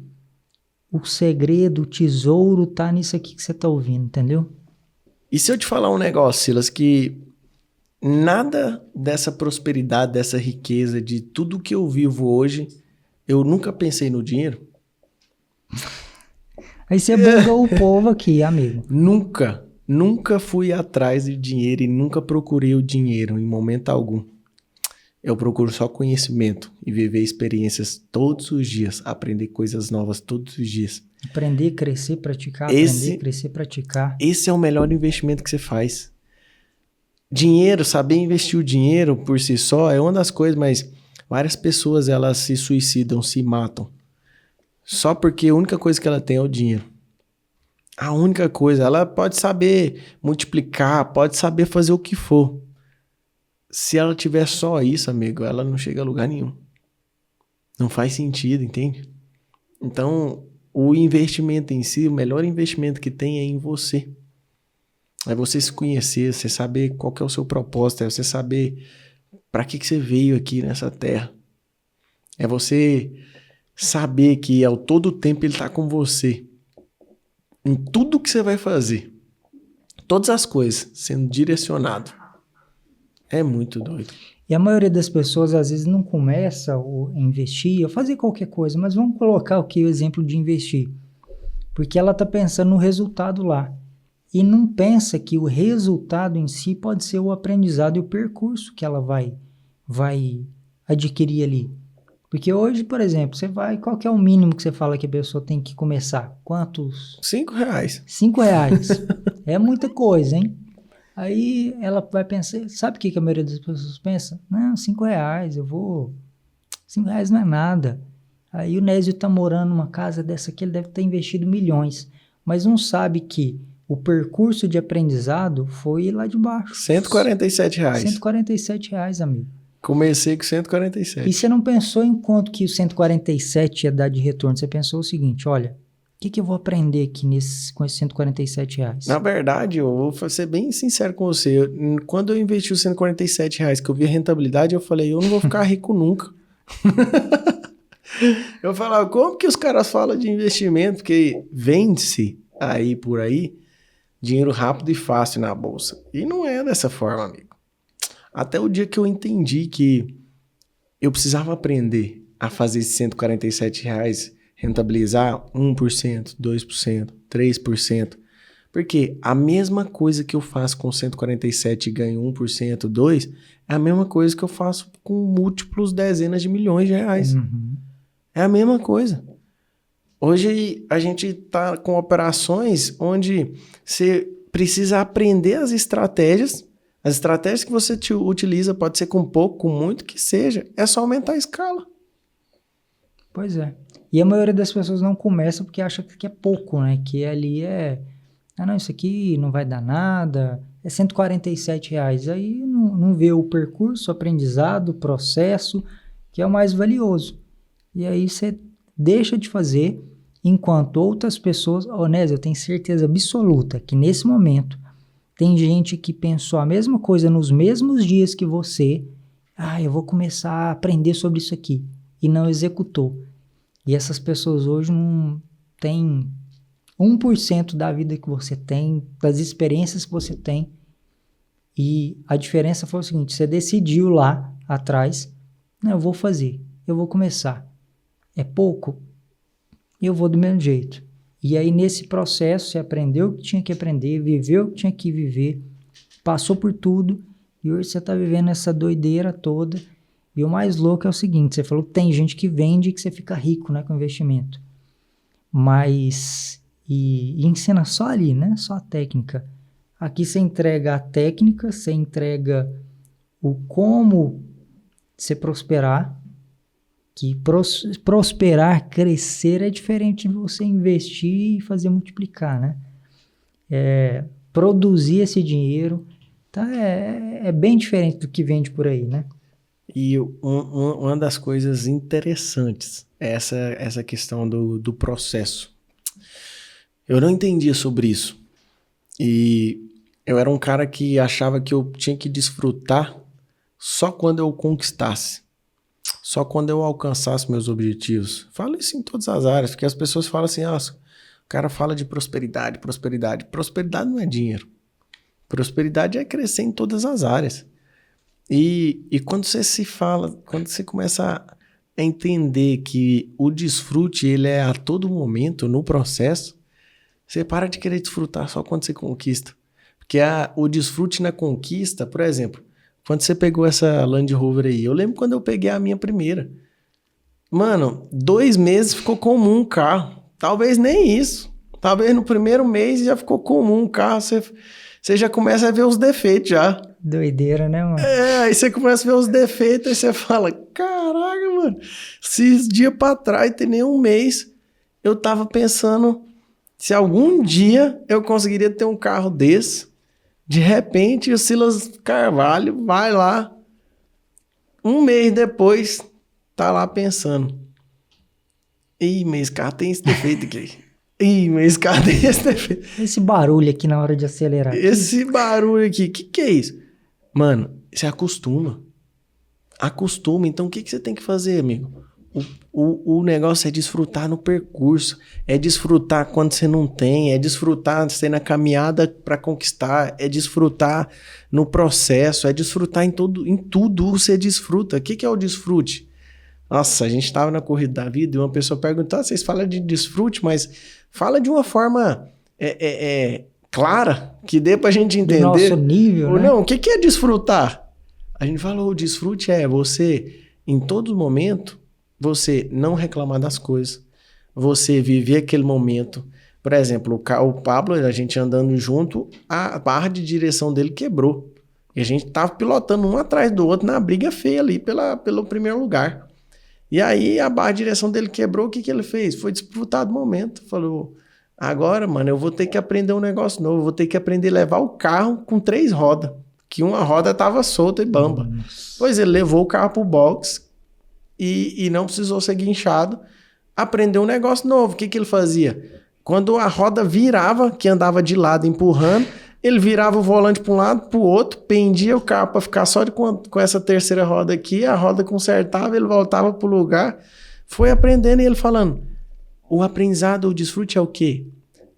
o segredo, o tesouro tá nisso aqui que você tá ouvindo, entendeu? E se eu te falar um negócio, Silas, que nada dessa prosperidade, dessa riqueza, de tudo que eu vivo hoje, eu nunca pensei no dinheiro? Aí você bugou o povo aqui, amigo. Nunca fui atrás de dinheiro e nunca procurei o dinheiro em momento algum. Eu procuro só conhecimento e viver experiências todos os dias, aprender coisas novas todos os dias. Aprender, crescer, praticar, aprender, crescer, praticar. Esse é o melhor investimento que você faz. Dinheiro, saber investir o dinheiro por si só é uma das coisas, mas várias pessoas elas se suicidam, se matam. Só porque a única coisa que ela tem é o dinheiro. A única coisa, ela pode saber multiplicar, pode saber fazer o que for. Se ela tiver só isso, amigo, ela não chega a lugar nenhum. Não faz sentido, entende? Então, o investimento em si, o melhor investimento que tem é em você. É você se conhecer, você saber qual que é o seu propósito, é você saber para que você veio aqui nessa terra. É você saber que ao todo tempo ele está com você. Em tudo que você vai fazer. Todas as coisas sendo direcionado. É muito doido. E a maioria das pessoas às vezes não começa a investir, a fazer qualquer coisa, mas vamos colocar aqui o exemplo de investir. Porque ela está pensando no resultado lá. E não pensa que o resultado em si pode ser o aprendizado e o percurso que ela vai adquirir ali. Porque hoje, por exemplo, você vai, qual que é o mínimo que você fala que a pessoa tem que começar? Quantos? R$ 5. R$ 5. É muita coisa, hein? Aí ela vai pensar, sabe o que a maioria das pessoas pensa? Não, R$ 5, R$ 5 não é nada. Aí o Nésio tá morando numa casa dessa aqui, ele deve ter investido milhões. Mas não sabe que o percurso de aprendizado foi lá de baixo. R$ 147. R$ 147, amigo. Comecei com E 147. você não pensou em quanto que o 147 ia dar de retorno. Você pensou o seguinte, olha, o que eu vou aprender aqui com esses R$ 147? Na verdade, eu vou ser bem sincero com você. Quando eu investi os R$ 147, que eu vi a rentabilidade, eu falei, eu não vou ficar rico nunca. Eu falava, como que os caras falam de investimento? Porque vende-se aí por aí dinheiro rápido e fácil na bolsa. E não é dessa forma, amigo. Até o dia que eu entendi que eu precisava aprender a fazer esses R$ 147 rentabilizar 1%, 2%, 3%. Porque a mesma coisa que eu faço com 147 e ganho 1%, 2%, é a mesma coisa que eu faço com múltiplos dezenas de milhões de reais. Uhum. É a mesma coisa. Hoje a gente está com operações onde você precisa aprender as estratégias. As estratégias que você utiliza pode ser com pouco, com muito, que seja. É só aumentar a escala. Pois é. E a maioria das pessoas não começa porque acha que é pouco, né? Que ali ah, não, isso aqui não vai dar nada, é R$ 147. Aí não vê o percurso, o aprendizado, o processo, que é o mais valioso. E aí você deixa de fazer, enquanto outras pessoas... Onésio, eu tenho certeza absoluta que nesse momento tem gente que pensou a mesma coisa nos mesmos dias que você. Ah, eu vou começar a aprender sobre isso aqui. E não executou. E essas pessoas hoje não têm 1% da vida que você tem, das experiências que você tem. E a diferença foi o seguinte, você decidiu lá atrás, não, eu vou fazer, eu vou começar. É pouco, eu vou do mesmo jeito. E aí nesse processo você aprendeu o que tinha que aprender, viveu o que tinha que viver, passou por tudo, e hoje você está vivendo essa doideira toda. E o mais louco é o seguinte, você falou que tem gente que vende e que você fica rico, né, com investimento. Mas, e ensina só ali, né, só a técnica. Aqui você entrega a técnica, você entrega o como você prosperar, que prosperar, crescer é diferente de você investir e fazer multiplicar, né? Produzir esse dinheiro, tá? É bem diferente do que vende por aí, né? E uma das coisas interessantes é essa questão do processo. Eu não entendia sobre isso. E eu era um cara que achava que eu tinha que desfrutar só quando eu conquistasse. Só quando eu alcançasse meus objetivos. Falo isso em todas as áreas, porque as pessoas falam assim, o cara fala de prosperidade. Prosperidade não é dinheiro. Prosperidade é crescer em todas as áreas. E quando você começa a entender que o desfrute ele é a todo momento, no processo, você para de querer desfrutar só quando você conquista. Porque o desfrute na conquista, por exemplo, quando você pegou essa Land Rover aí, eu lembro quando eu peguei a minha primeira. Mano, 2 meses ficou comum o carro. Talvez nem isso. Talvez no primeiro mês já ficou comum o carro. Você já começa a ver os defeitos já. Doideira, né, mano? Aí você começa a ver os defeitos e você fala, caraca, mano, esses dias pra trás, tem nem um mês, eu tava pensando se algum dia eu conseguiria ter um carro desse. De repente, o Silas Carvalho vai lá, 1 mês depois, tá lá pensando, mas esse carro tem esse defeito aqui. Mas esse carro tem esse defeito. Esse barulho aqui na hora de acelerar. Esse barulho aqui, o que é isso? Mano, você acostuma. Então o que você tem que fazer, amigo? O negócio é desfrutar no percurso, é desfrutar quando você não tem, é desfrutar você na caminhada para conquistar, é desfrutar no processo, é desfrutar em tudo você desfruta. O que é o desfrute? Nossa, a gente tava na corrida da vida e uma pessoa perguntou, vocês falam de desfrute, mas fala de uma forma clara, que dê pra gente entender. Do nosso nível, né? Não, o que é desfrutar? A gente falou, o desfrute é você, em todo momento, você não reclamar das coisas, você viver aquele momento. Por exemplo, o Pablo, a gente andando junto, a barra de direção dele quebrou. E a gente tava pilotando um atrás do outro na briga feia ali pelo primeiro lugar. E aí a barra de direção dele quebrou, o que que ele fez? Foi disputar do momento. Falou, agora, mano, eu vou ter que aprender um negócio novo, vou ter que aprender a levar o carro com 3 rodas, que uma roda tava solta e bamba. Nossa. Pois ele levou o carro pro box e não precisou ser guinchado, aprendeu um negócio novo. O que que ele fazia? Quando a roda virava, que andava de lado empurrando, ele virava o volante para um lado, para o outro, pendia o carro para ficar só com essa terceira roda aqui, a roda consertava, ele voltava para o lugar, foi aprendendo e ele falando, o aprendizado, o desfrute é o quê?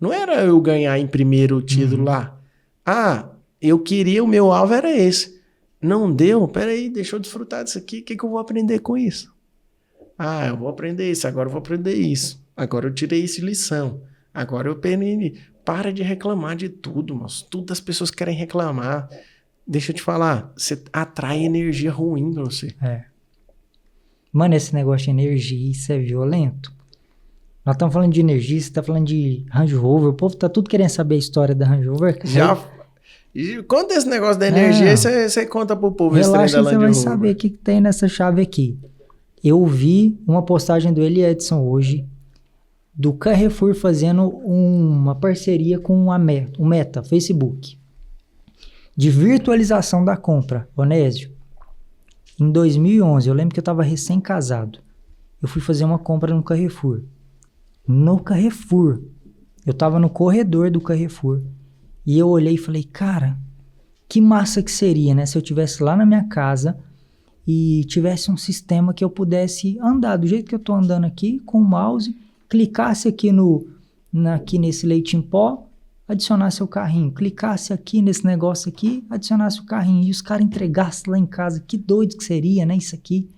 Não era eu ganhar em primeiro título lá. Ah, eu queria, o meu alvo era esse. Não deu? Peraí, deixa eu desfrutar disso aqui, o que que eu vou aprender com isso? Ah, eu vou aprender isso, agora eu vou aprender isso. Agora eu tirei isso de lição. Agora eu penei. Para de reclamar de tudo, moço. Tudo as pessoas querem reclamar. Deixa eu te falar, você atrai energia ruim pra você. É. Mano, esse negócio de energia, isso é violento. Nós estamos falando de energia, você tá falando de Range Rover. O povo tá tudo querendo saber a história da Range Rover. Já... Conta esse negócio da energia, você conta pro povo esse trem da Relaxa, Land você vai Rover. saber o que tem nessa chave aqui. Eu vi uma postagem do Eli Edson hoje, do Carrefour fazendo uma parceria com o Meta, Facebook, de virtualização da compra. Onésio, em 2011, eu lembro que eu estava recém-casado. Eu fui fazer uma compra no Carrefour. No Carrefour. Eu estava no corredor do Carrefour. E eu olhei e falei, cara, que massa que seria, né? Se eu estivesse lá na minha casa e tivesse um sistema que eu pudesse andar do jeito que eu estou andando aqui, com o mouse, clicasse aqui aqui nesse leite em pó, adicionasse o carrinho. Clicasse aqui nesse negócio aqui, adicionasse o carrinho. E os caras entregassem lá em casa. Que doido que seria, né? Isso aqui.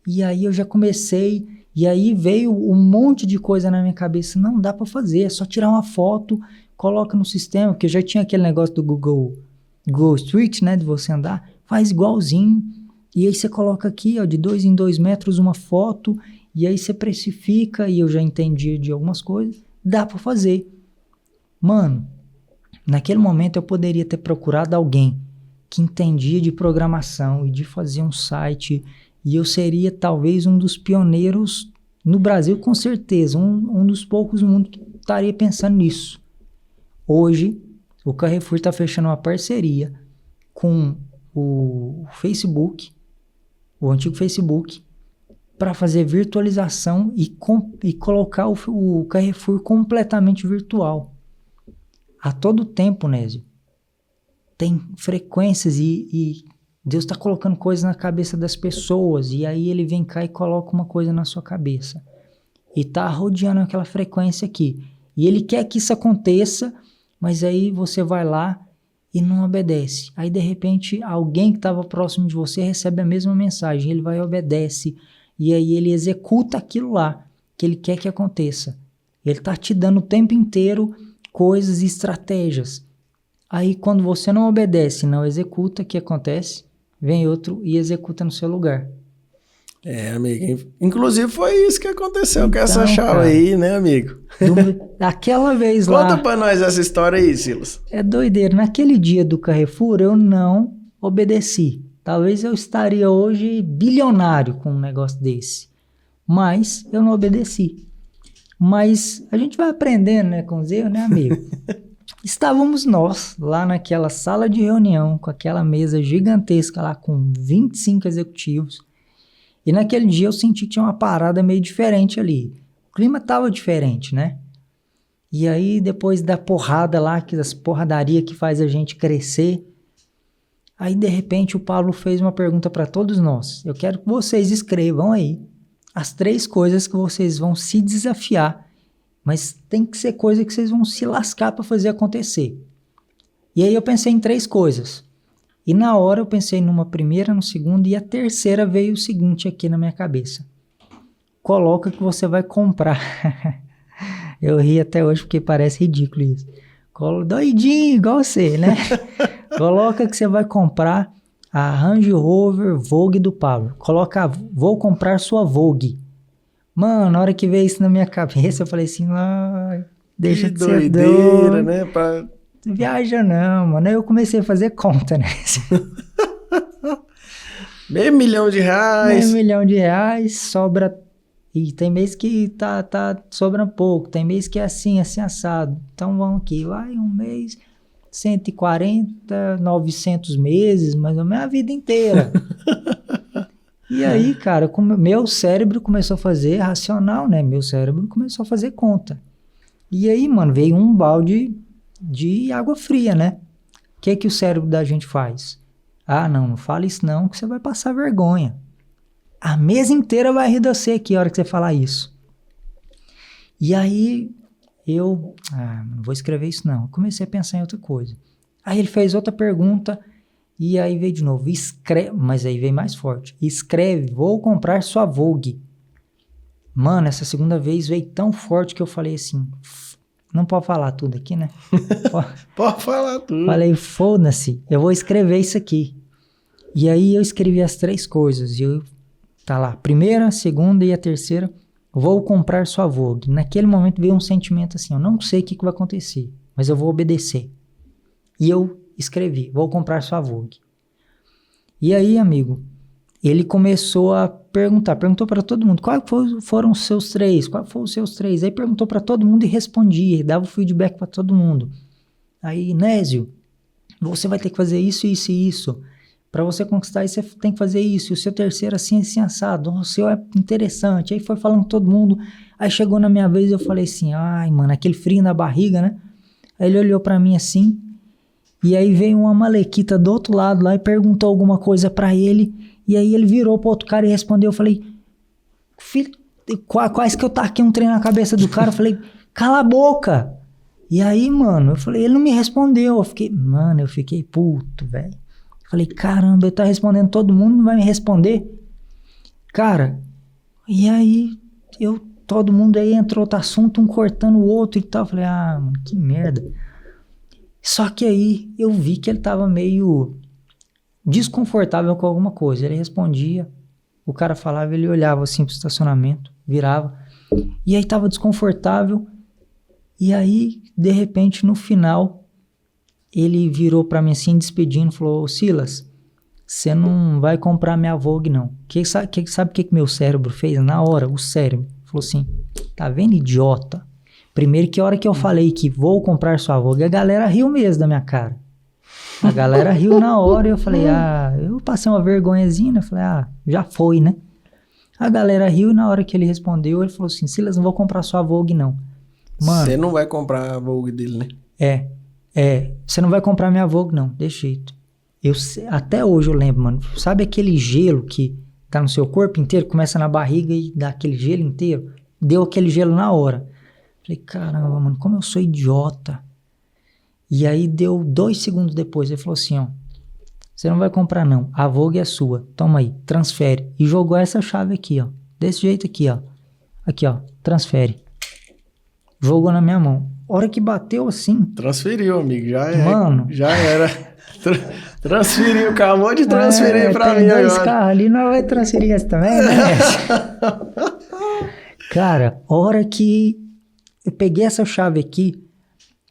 E aí eu já comecei. E aí veio um monte de coisa na minha cabeça. Não dá para fazer. É só tirar uma foto, coloca no sistema. Porque eu já tinha aquele negócio do Google Street, né? De você andar. Faz igualzinho. E aí você coloca aqui, ó, de 2 em 2 metros uma foto. E aí você precifica, e eu já entendi de algumas coisas, dá para fazer. Mano, naquele momento eu poderia ter procurado alguém que entendia de programação e de fazer um site, e eu seria talvez um dos pioneiros no Brasil, com certeza, um dos poucos no mundo que estaria pensando nisso. Hoje, o Carrefour está fechando uma parceria com o Facebook, o antigo Facebook, para fazer virtualização e colocar o Carrefour completamente virtual. A todo tempo, Nésio, tem frequências e Deus está colocando coisas na cabeça das pessoas, e aí ele vem cá e coloca uma coisa na sua cabeça. E está rodeando aquela frequência aqui. E ele quer que isso aconteça, mas aí você vai lá e não obedece. Aí, de repente, alguém que estava próximo de você recebe a mesma mensagem, ele vai e obedece. E aí ele executa aquilo lá que ele quer que aconteça. Ele está te dando o tempo inteiro coisas e estratégias. Aí quando você não obedece, não executa, o que acontece? Vem outro e executa no seu lugar. É, amigo. Inclusive foi isso que aconteceu com Então, essa chave cara, aí, né, amigo? Daquela vez lá... Conta pra nós essa história aí, Silas. É doideira. Naquele dia do Carrefour eu não obedeci. Talvez eu estaria hoje bilionário com um negócio desse. Mas eu não obedeci. Mas a gente vai aprendendo, né, com os erros, né, amigo? Estávamos nós lá naquela sala de reunião, com aquela mesa gigantesca lá com 25 executivos. E naquele dia eu senti que tinha uma parada meio diferente ali. O clima estava diferente, né? E aí depois da porrada lá, das porradarias que faz a gente crescer, aí, de repente, o Paulo fez uma pergunta para todos nós. Eu quero que vocês escrevam aí as 3 coisas que vocês vão se desafiar, mas tem que ser coisa que vocês vão se lascar para fazer acontecer. E aí eu pensei em 3 coisas. E na hora eu pensei numa primeira, no segundo, e a terceira veio o seguinte aqui na minha cabeça. Coloca que você vai comprar. Eu ri até hoje porque parece ridículo isso. Doidinho, igual você, né? Coloca que você vai comprar A Range Rover Vogue do Pablo. Coloca, vou comprar sua Vogue. Mano, na hora que veio isso na minha cabeça, eu falei assim, deixa de ser doideira, doido. né? Viaja não, mano. Aí eu comecei a fazer conta, né? R$500 mil. R$500 sobra. E tem mês que sobra pouco. Tem mês que é assim assado. Então vamos aqui. Vai um mês, 140, 900 meses, mais ou menos a vida inteira. E aí, cara, meu cérebro começou a fazer racional, né? Meu cérebro começou a fazer conta. E aí, mano, veio um balde de água fria, né? O que o cérebro da gente faz? Ah, não fala isso não, que você vai passar vergonha. A mesa inteira vai rir de você aqui a hora que você falar isso. E aí, não vou escrever isso não. Eu comecei a pensar em outra coisa. Aí ele fez outra pergunta, e aí veio de novo, mas aí veio mais forte. Escreve, vou comprar sua Vogue. Mano, essa segunda vez veio tão forte que eu falei assim, não pode falar tudo aqui, né? Pode falar tudo. Falei, foda-se, eu vou escrever isso aqui. E aí eu escrevi as 3 coisas, e tá lá, primeira, a segunda e a terceira, vou comprar sua Vogue. Naquele momento veio um sentimento assim, eu não sei o que vai acontecer, mas eu vou obedecer. E eu escrevi, vou comprar sua Vogue. E aí, amigo, ele começou a perguntou para todo mundo, quais foram os seus 3? Quais foram os seus 3? Aí perguntou para todo mundo e respondia, dava o feedback para todo mundo. Aí, Nésio, você vai ter que fazer isso, isso e isso. Para você conquistar isso, você tem que fazer isso. E o seu terceiro assim assado. O seu é interessante. Aí foi falando com todo mundo. Aí chegou na minha vez e eu falei assim, ai, mano, aquele frio na barriga, né? Aí ele olhou para mim assim. E aí veio uma malequita do outro lado lá e perguntou alguma coisa para ele. E aí ele virou pro outro cara e respondeu. Eu falei, filho, quase que eu taquei um trem na cabeça do cara. Eu falei, cala a boca. E aí, mano, eu falei, ele não me respondeu. Eu fiquei puto, velho. Falei, caramba, ele tá respondendo todo mundo, não vai me responder? Cara, e aí, todo mundo aí entrou outro assunto, um cortando o outro e tal. Falei, mano, que merda. Só que aí, eu vi que ele tava meio desconfortável com alguma coisa. Ele respondia, o cara falava, ele olhava assim pro estacionamento, virava. E aí tava desconfortável. E aí, de repente, no final, ele virou pra mim assim, despedindo, falou, Silas, você não vai comprar minha Vogue, não. Sabe o que meu cérebro fez? Na hora, o cérebro falou assim, tá vendo, idiota? Primeiro que a hora que eu falei que vou comprar sua Vogue, a galera riu mesmo da minha cara. A galera riu na hora e eu falei, eu passei uma vergonhazinha, né? Eu falei, já foi, né? A galera riu e na hora que ele respondeu, ele falou assim, Silas, não vou comprar sua Vogue, não. Mano, você não vai comprar a Vogue dele, né? Você não vai comprar minha Vogue, não, desse jeito. Até hoje eu lembro, mano, sabe aquele gelo que tá no seu corpo inteiro, começa na barriga e dá aquele gelo inteiro? Deu aquele gelo na hora. Falei, caramba, mano, como eu sou idiota. E aí deu 2 segundos depois, ele falou assim, você não vai comprar não, a Vogue é sua, toma aí, transfere. E jogou essa chave aqui, ó, desse jeito aqui, ó, transfere. Jogou na minha mão. Hora que bateu assim... Transferiu, amigo. Mano... Já era. Transferiu. Acabou de transferir pra mim agora. Tem 2 carros ali, não vai transferir esse também, né? Cara, hora que eu peguei essa chave aqui,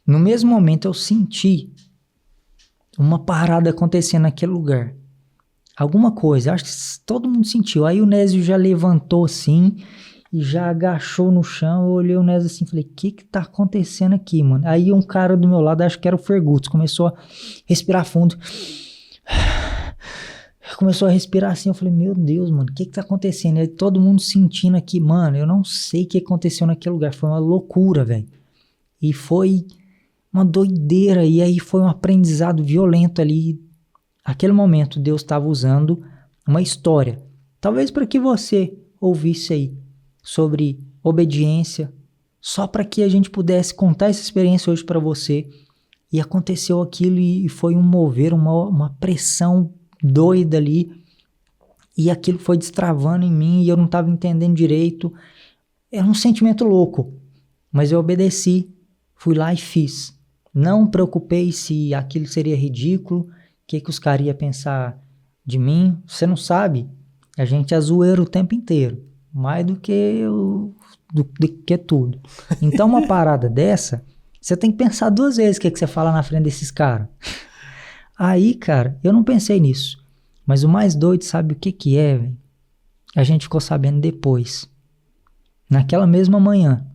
no mesmo momento eu senti uma parada acontecendo naquele lugar. Alguma coisa. Acho que todo mundo sentiu. Aí o Nésio já levantou assim... E já agachou no chão, eu olhei o Nésio assim, falei, o que tá acontecendo aqui, mano? Aí um cara do meu lado, acho que era o Ferguts, começou a respirar fundo. Começou a respirar assim, eu falei, meu Deus, mano, o que tá acontecendo? E aí todo mundo sentindo aqui, mano, eu não sei o que aconteceu naquele lugar, foi uma loucura, velho. E foi uma doideira, e aí foi um aprendizado violento ali. Aquele momento, Deus estava usando uma história, talvez para que você ouvisse aí, sobre obediência, só para que a gente pudesse contar essa experiência hoje para você. E aconteceu aquilo e foi um mover, uma pressão doida ali. E aquilo foi destravando em mim e eu não estava entendendo direito. Era um sentimento louco, mas eu obedeci, fui lá e fiz. Não me preocupei se aquilo seria ridículo, o que os caras iam pensar. de mim, você não sabe, a gente é zoeiro o tempo inteiro, mais do que do que tudo. Então uma parada dessa, você tem que pensar 2 vezes o que você fala na frente desses caras. Aí, cara, eu não pensei nisso, mas o mais doido, sabe o que é, velho? A gente ficou sabendo depois. Naquela mesma manhã,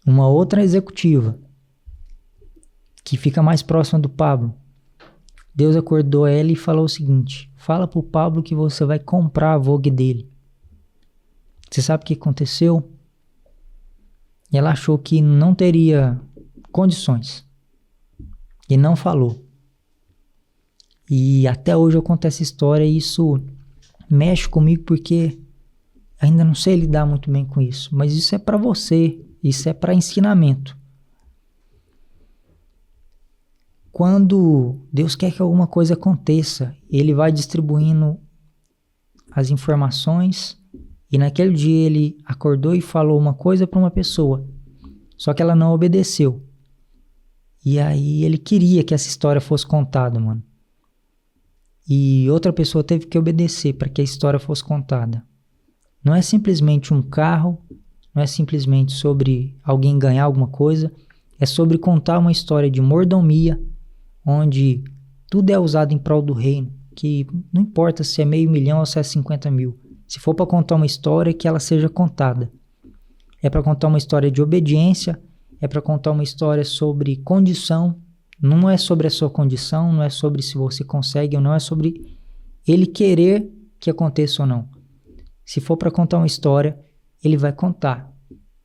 uma outra executiva, que fica mais próxima do Pablo, Deus acordou ela e falou o seguinte: fala pro Pablo que você vai comprar a Vogue dele. Você sabe o que aconteceu? Ela achou que não teria condições e não falou. E até hoje eu conto essa história e isso mexe comigo porque ainda não sei lidar muito bem com isso. Mas isso é para você, isso é para ensinamento. Quando Deus quer que alguma coisa aconteça, Ele vai distribuindo as informações e naquele dia Ele acordou e falou uma coisa para uma pessoa, só que ela não obedeceu. E aí Ele queria que essa história fosse contada, mano. E outra pessoa teve que obedecer para que a história fosse contada. Não é simplesmente um carro, não é simplesmente sobre alguém ganhar alguma coisa, é sobre contar uma história de mordomia, onde tudo é usado em prol do reino, que não importa se é 500.000 ou se é 50.000. Se for para contar uma história, que ela seja contada. É para contar uma história de obediência, é para contar uma história sobre condição. Não é sobre a sua condição, não é sobre se você consegue ou não, é sobre ele querer que aconteça ou não. Se for para contar uma história, ele vai contar.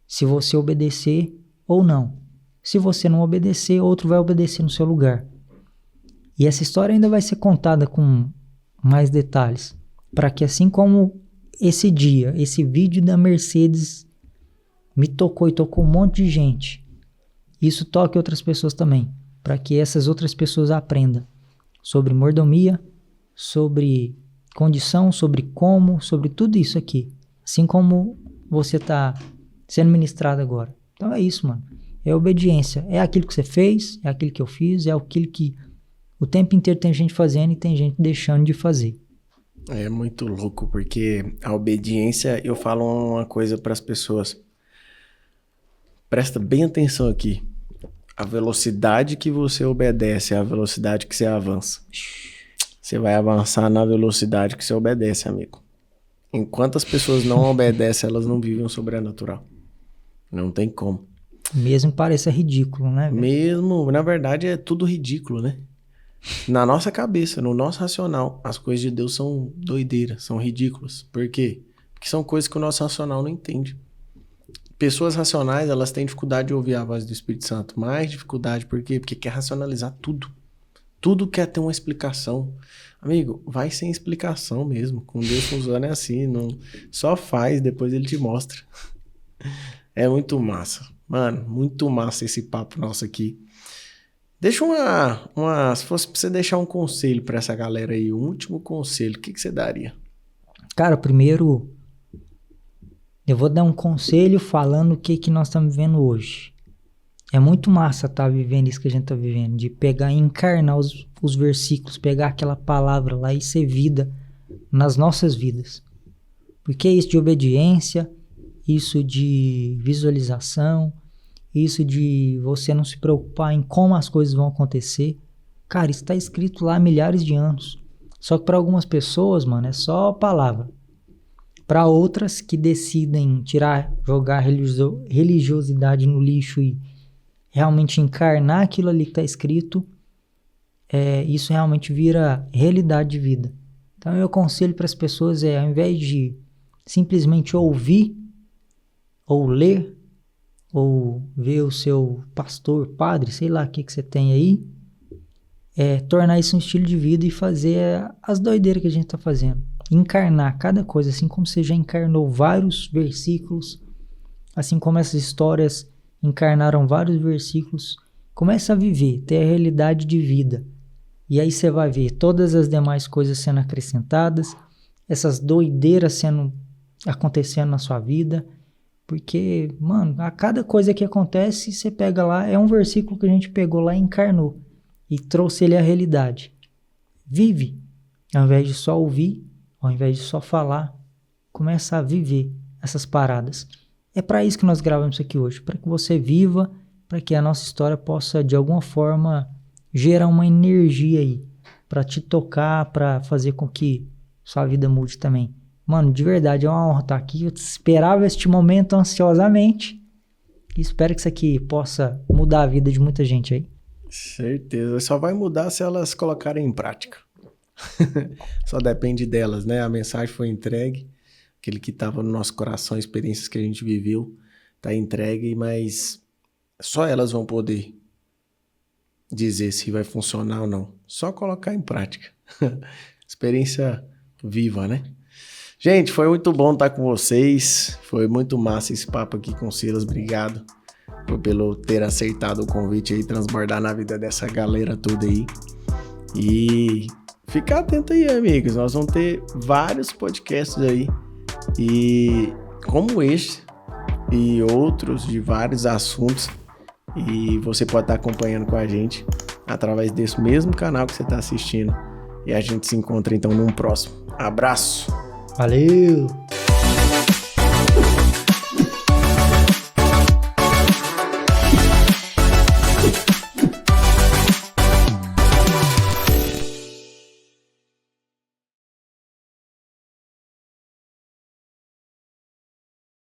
Se você obedecer ou não. Se você não obedecer, outro vai obedecer no seu lugar. E essa história ainda vai ser contada com mais detalhes, para que assim como esse dia, esse vídeo da Mercedes me tocou e tocou um monte de gente, isso toque outras pessoas também, para que essas outras pessoas aprendam sobre mordomia, sobre condição, sobre como, sobre tudo isso aqui, assim como você está sendo ministrado agora. Então é isso, mano. É obediência. É aquilo que você fez, é aquilo que eu fiz, é aquilo que o tempo inteiro tem gente fazendo e tem gente deixando de fazer. É muito louco, porque a obediência, eu falo uma coisa para as pessoas. Presta bem atenção aqui. A velocidade que você obedece é a velocidade que você avança. Você vai avançar na velocidade que você obedece, amigo. Enquanto as pessoas não obedecem, elas não vivem o sobrenatural. Não tem como. Mesmo pareça ridículo, né? Véio? Mesmo, na verdade, é tudo ridículo, né? Na nossa cabeça, no nosso racional, as coisas de Deus são doideiras, são ridículas. Por quê? Porque são coisas que o nosso racional não entende. Pessoas racionais, elas têm dificuldade de ouvir a voz do Espírito Santo. Mais dificuldade, por quê? Porque quer racionalizar tudo. Tudo quer ter uma explicação. Amigo, vai sem explicação mesmo. Com Deus funciona é assim. Não... Só faz, depois ele te mostra. É muito massa. Mano, muito massa esse papo nosso aqui. Deixa se fosse pra você deixar um conselho pra essa galera aí, um último conselho, o que você daria? Cara, primeiro, eu vou dar um conselho falando o que nós estamos vivendo hoje. É muito massa estar vivendo isso que a gente está vivendo, de pegar e encarnar os versículos, pegar aquela palavra lá e ser vida nas nossas vidas. Porque é isso de obediência, isso de visualização, isso de você não se preocupar em como as coisas vão acontecer. Cara, isso está escrito lá há milhares de anos. Só que para algumas pessoas, mano, é só palavra. Para outras que decidem jogar religiosidade no lixo e realmente encarnar aquilo ali que está escrito, isso realmente vira realidade de vida. Então, meu conselho para as pessoas é, ao invés de simplesmente ouvir ou ler, ou ver o seu pastor, padre, sei lá o que você tem aí, tornar isso um estilo de vida e fazer as doideiras que a gente está fazendo. Encarnar cada coisa, assim como você já encarnou vários versículos, assim como essas histórias encarnaram vários versículos, começa a viver, ter a realidade de vida. E aí você vai ver todas as demais coisas sendo acrescentadas, essas doideiras acontecendo na sua vida. Porque, mano, a cada coisa que acontece, você pega lá, é um versículo que a gente pegou lá e encarnou. E trouxe ele à realidade. Vive. Ao invés de só ouvir, ao invés de só falar, começa a viver essas paradas. É para isso que nós gravamos isso aqui hoje, para que você viva, para que a nossa história possa, de alguma forma, gerar uma energia aí, para te tocar, para fazer com que sua vida mude também. Mano, de verdade, é uma honra estar aqui. Eu esperava este momento ansiosamente e espero que isso aqui possa mudar a vida de muita gente aí. Certeza. Só vai mudar se elas colocarem em prática. Só depende delas, né? A mensagem foi entregue. Aquele que estava no nosso coração, experiências que a gente viveu, tá entregue, mas só elas vão poder dizer se vai funcionar ou não. Só colocar em prática. Experiência viva, né? Gente, foi muito bom estar com vocês. Foi muito massa esse papo aqui com o Silas. Obrigado pelo ter aceitado o convite aí, transbordar na vida dessa galera toda aí. E fica atento aí, amigos. Nós vamos ter vários podcasts aí. E como este e outros de vários assuntos, e você pode estar acompanhando com a gente através desse mesmo canal que você está assistindo, e a gente se encontra então num próximo. Abraço! Valeu!